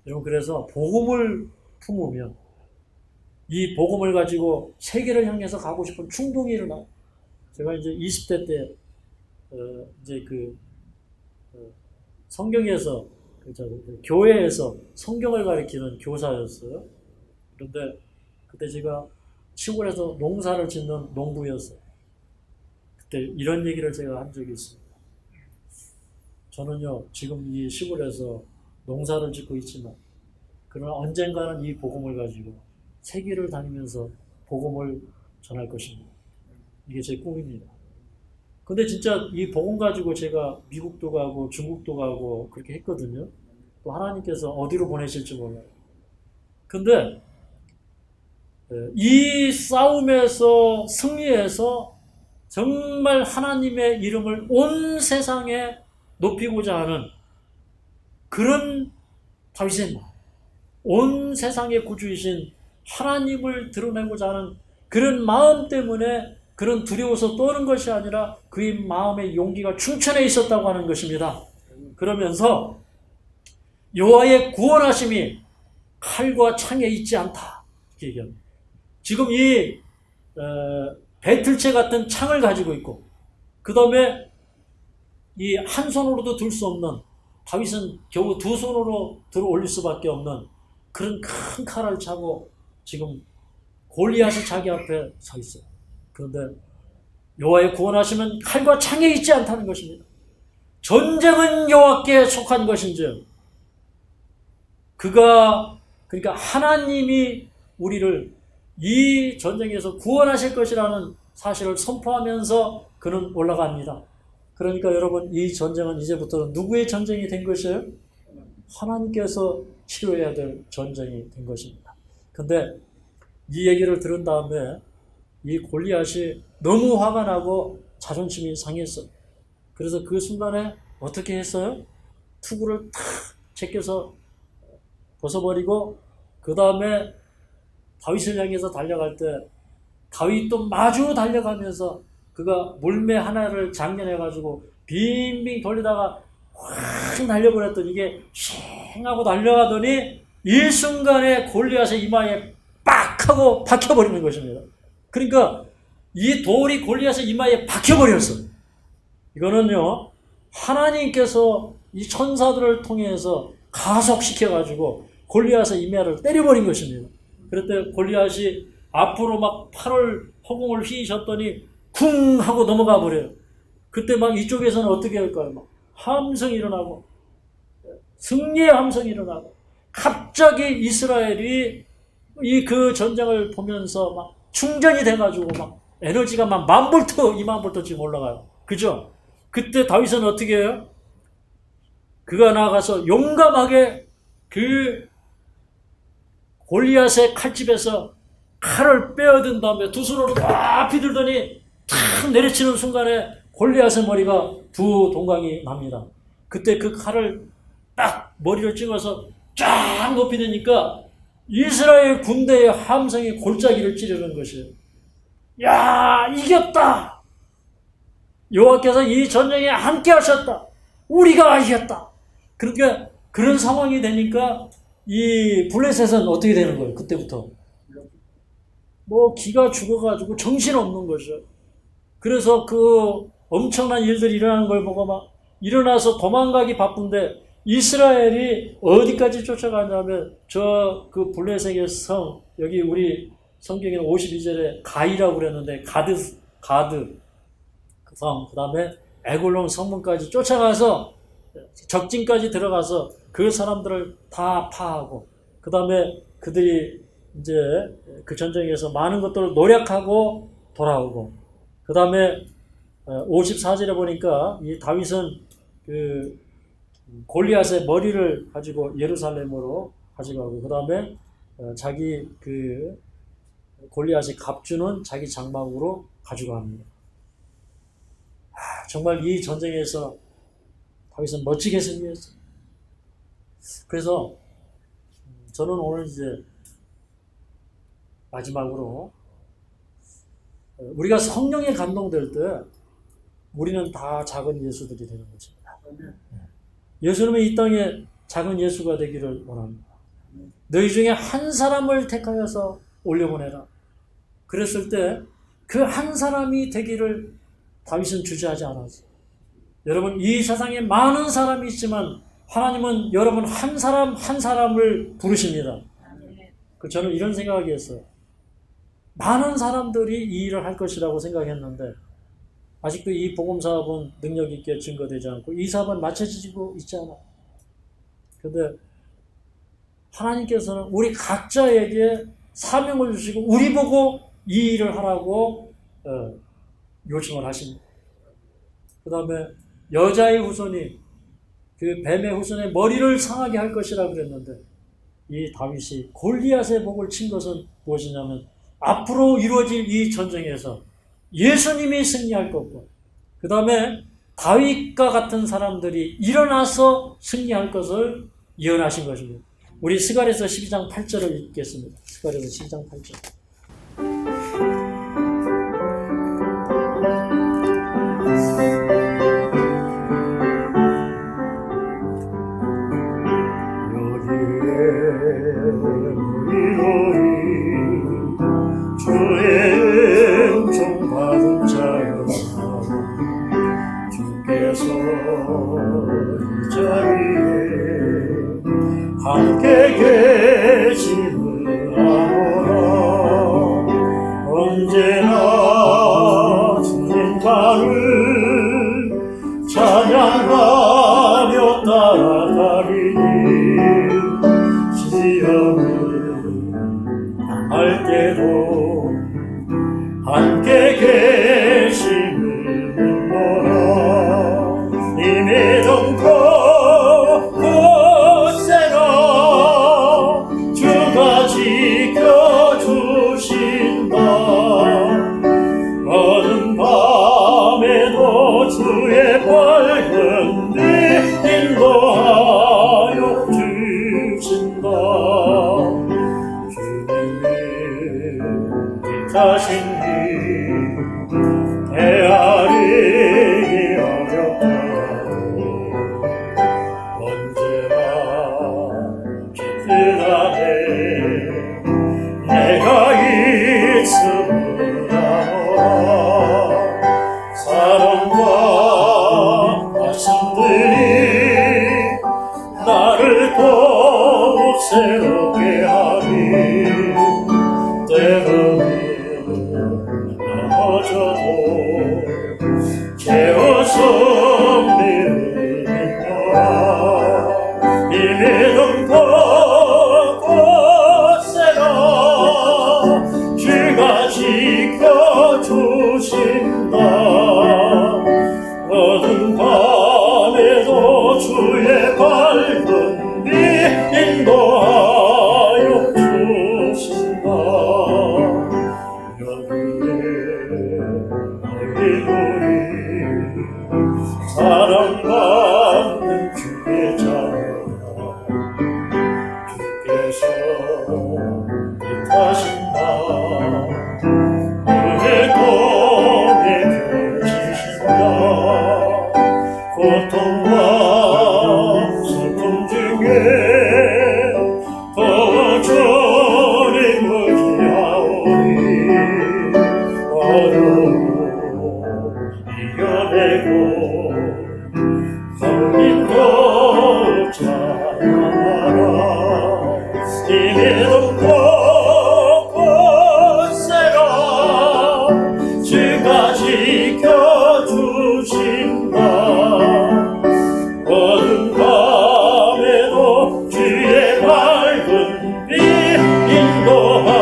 Speaker 1: 여러분 그래서 복음을 품으면 이 복음을 가지고 세계를 향해서 가고 싶은 충동이 일어나요. 제가 이제 20대 때 이제 성경에서 교회에서 성경을 가르치는 교사였어요. 그런데 그때 제가 시골에서 농사를 짓는 농부였어요. 그때 이런 얘기를 제가 한 적이 있습니다. 저는요 지금 이 시골에서 농사를 짓고 있지만 그러나 언젠가는 이 복음을 가지고 세계를 다니면서 복음을 전할 것입니다. 이게 제 꿈입니다. 근데 진짜 이 복음 가지고 제가 미국도 가고 중국도 가고 그렇게 했거든요. 또 하나님께서 어디로 보내실지 몰라요. 근데 이 싸움에서 승리해서 정말 하나님의 이름을 온 세상에 높이고자 하는 그런 다윗의 마음, 온 세상의 구주이신 하나님을 드러내고자 하는 그런 마음 때문에 그런 두려워서 떠는 것이 아니라 그의 마음의 용기가 충천해 있었다고 하는 것입니다. 그러면서 여호와의 구원하심이 칼과 창에 있지 않다 이렇게 얘기합니다. 지금 이 배틀채 같은 창을 가지고 있고 그 다음에 이 한 손으로도 들 수 없는, 다윗은 겨우 두 손으로 들어 올릴 수밖에 없는 그런 큰 칼을 차고 지금 골리앗이 자기 앞에 서 있어요. 그런데 여호와의 구원하심은 칼과 창에 있지 않다는 것입니다. 전쟁은 여호와께 속한 것인지 그러니까 하나님이 우리를 이 전쟁에서 구원하실 것이라는 사실을 선포하면서 그는 올라갑니다. 그러니까 여러분, 이 전쟁은 이제부터는 누구의 전쟁이 된 것이에요? 하나님께서 치료해야 될 전쟁이 된 것입니다. 근데 이 얘기를 들은 다음에 이 골리앗이 너무 화가 나고 자존심이 상했어요. 그래서 그 순간에 어떻게 했어요? 투구를 탁 제껴서 벗어버리고 그 다음에 다윗을 향해서 달려갈 때 다윗도 마주 달려가면서 그가 물매 하나를 장전해가지고 빙빙 돌리다가 확 날려버렸더니 이게 쉥 하고 달려가더니 일순간에 골리앗의 이마에 빡 하고 박혀버리는 것입니다. 그러니까 이 돌이 골리앗의 이마에 박혀버렸어요. 이거는요, 하나님께서 이 천사들을 통해서 가속시켜가지고 골리앗의 이마를 때려버린 것입니다. 그럴 때 골리앗이 앞으로 막 팔을 허공을 휘젓더니 쿵 하고 넘어가 버려요. 그때 막 이쪽에서는 어떻게 할까요? 막 함성이 일어나고 승리의 함성이 일어나고 갑자기 이스라엘이 그 전쟁을 보면서 막 충전이 돼가지고 막 에너지가 막 10,000볼트, 20,000볼트 지금 올라가요. 그죠? 그때 다윗은 어떻게 해요? 그가 나가서 용감하게 그 골리앗의 칼집에서 칼을 빼어든 다음에 두 손으로 막 비들더니 탁 내려치는 순간에 골리앗의 머리가 두 동강이 납니다. 그때 그 칼을 딱 머리를 찍어서 쫙 높이 드니까 이스라엘 군대의 함성이 골짜기를 찌르는 것이에요. 야, 이겼다! 여호와께서 이 전쟁에 함께 하셨다! 우리가 이겼다! 그러니까 그런 상황이 되니까 이 블레셋은 어떻게 되는 거예요? 그때부터 뭐 기가 죽어가지고 정신없는 거죠. 그래서 그 엄청난 일들이 일어나는 걸 보고 막 일어나서 도망가기 바쁜데 이스라엘이 어디까지 쫓아가냐면 저 그 블레셋의 성, 여기 우리 성경에는 52절에 가이라고 그랬는데 가드 그 성, 그 다음에 에골론 성문까지 쫓아가서 적진까지 들어가서 그 사람들을 다 파하고 그 다음에 그들이 이제 그 전쟁에서 많은 것들을 노력하고 돌아오고 그 다음에 54절에 보니까 이 다윗은 그 골리앗의 머리를 가지고 예루살렘으로 가져가고 그 다음에 자기 그 골리앗의 갑주는 자기 장막으로 가져갑니다. 정말 이 전쟁에서 다윗은 멋지게 승리했어요. 그래서 저는 오늘 이제 마지막으로 우리가 성령에 감동될 때 우리는 다 작은 예수들이 되는 것입니다. 예수님은 이 땅에 작은 예수가 되기를 원합니다. 너희 중에 한 사람을 택하여서 올려보내라. 그랬을 때 그 한 사람이 되기를 다윗은 주저하지 않았어요. 여러분, 이 세상에 많은 사람이 있지만 하나님은 여러분 한 사람 한 사람을 부르십니다. 저는 이런 생각이 했어요. 많은 사람들이 이 일을 할 것이라고 생각했는데 아직도 이 복음 사업은 능력 있게 증거되지 않고 이 사업은 맞춰지고 있지 않아요. 그런데 하나님께서는 우리 각자에게 사명을 주시고 우리 보고 이 일을 하라고 요청을 하십니다. 그 다음에 여자의 후손이 그 뱀의 후손의 머리를 상하게 할 것이라 그랬는데 이 다윗이 골리앗의 목을 친 것은 무엇이냐면 앞으로 이루어질 이 전쟁에서 예수님이 승리할 것고, 그 다음에 다윗과 같은 사람들이 일어나서 승리할 것을 예언하신 것입니다. 우리 스가랴서 12장 8절을 읽겠습니다. 스가랴서 12장 8절.
Speaker 2: 주의 은총 받은 자여, 주께서 이 자리에 함께 계심을 아노라. 언제나 주님만을 찬양하며 따라다니니 시험을 할 때도 함께 계심을 믿노라. 이미 덩고 곳에나 주가 지켜주신다. 어두운 밤에도 주의 밝은 빛 인도하여 주신다. 뜻하신 일 헤아리기 어렵다고 언제나 깃든 안에 내가 있음을 아노라. 사랑과 말씀들이 나를 더욱 새롭게 하리. 때로는 넘어져도 채워서 믿노라. 이미 덩고 곳에나 주가 지켜주신다. 어두운 밤에도 주의 밝은 빛 인도하여 주신다. 사랑받는 주의 자녀라. 주께서 뜻하신다. 은혜 통해 펼치신다. 고통과 슬픔 중에 더 전에 머지하오니 어려움 이겨내고 성인도 찬양하라. 이미 덩고 곳에나 주가 지켜주신다. 어두운 밤에도 주의 밝은 빛 인도하여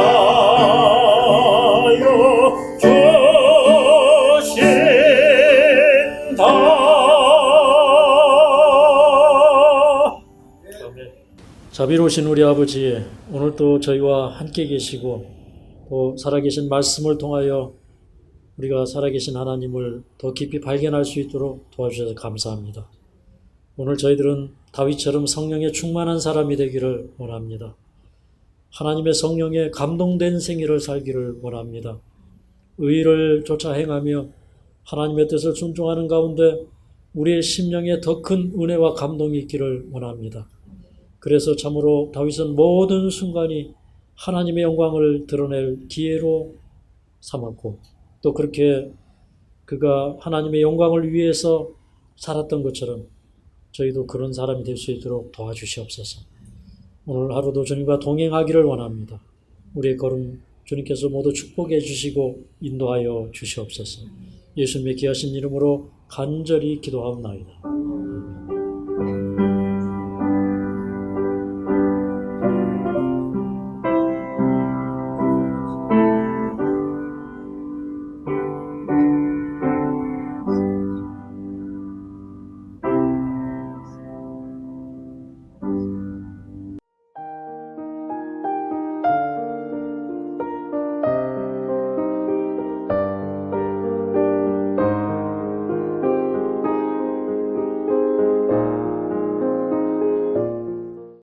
Speaker 2: 주신다.
Speaker 1: 자비로우신 우리 아버지, 오늘도 저희와 함께 계시고 또 살아계신 말씀을 통하여 우리가 살아계신 하나님을 더 깊이 발견할 수 있도록 도와주셔서 감사합니다. 오늘 저희들은 다윗처럼 성령에 충만한 사람이 되기를 원합니다. 하나님의 성령에 감동된 생애를 살기를 원합니다. 의를 쫓아 행하며 하나님의 뜻을 순종하는 가운데 우리의 심령에 더 큰 은혜와 감동이 있기를 원합니다. 그래서 참으로 다윗은 모든 순간이 하나님의 영광을 드러낼 기회로 삼았고, 또 그렇게 그가 하나님의 영광을 위해서 살았던 것처럼 저희도 그런 사람이 될 수 있도록 도와주시옵소서. 오늘 하루도 주님과 동행하기를 원합니다. 우리의 걸음 주님께서 모두 축복해 주시고 인도하여 주시옵소서. 예수님의 귀하신 이름으로 간절히 기도하옵나이다.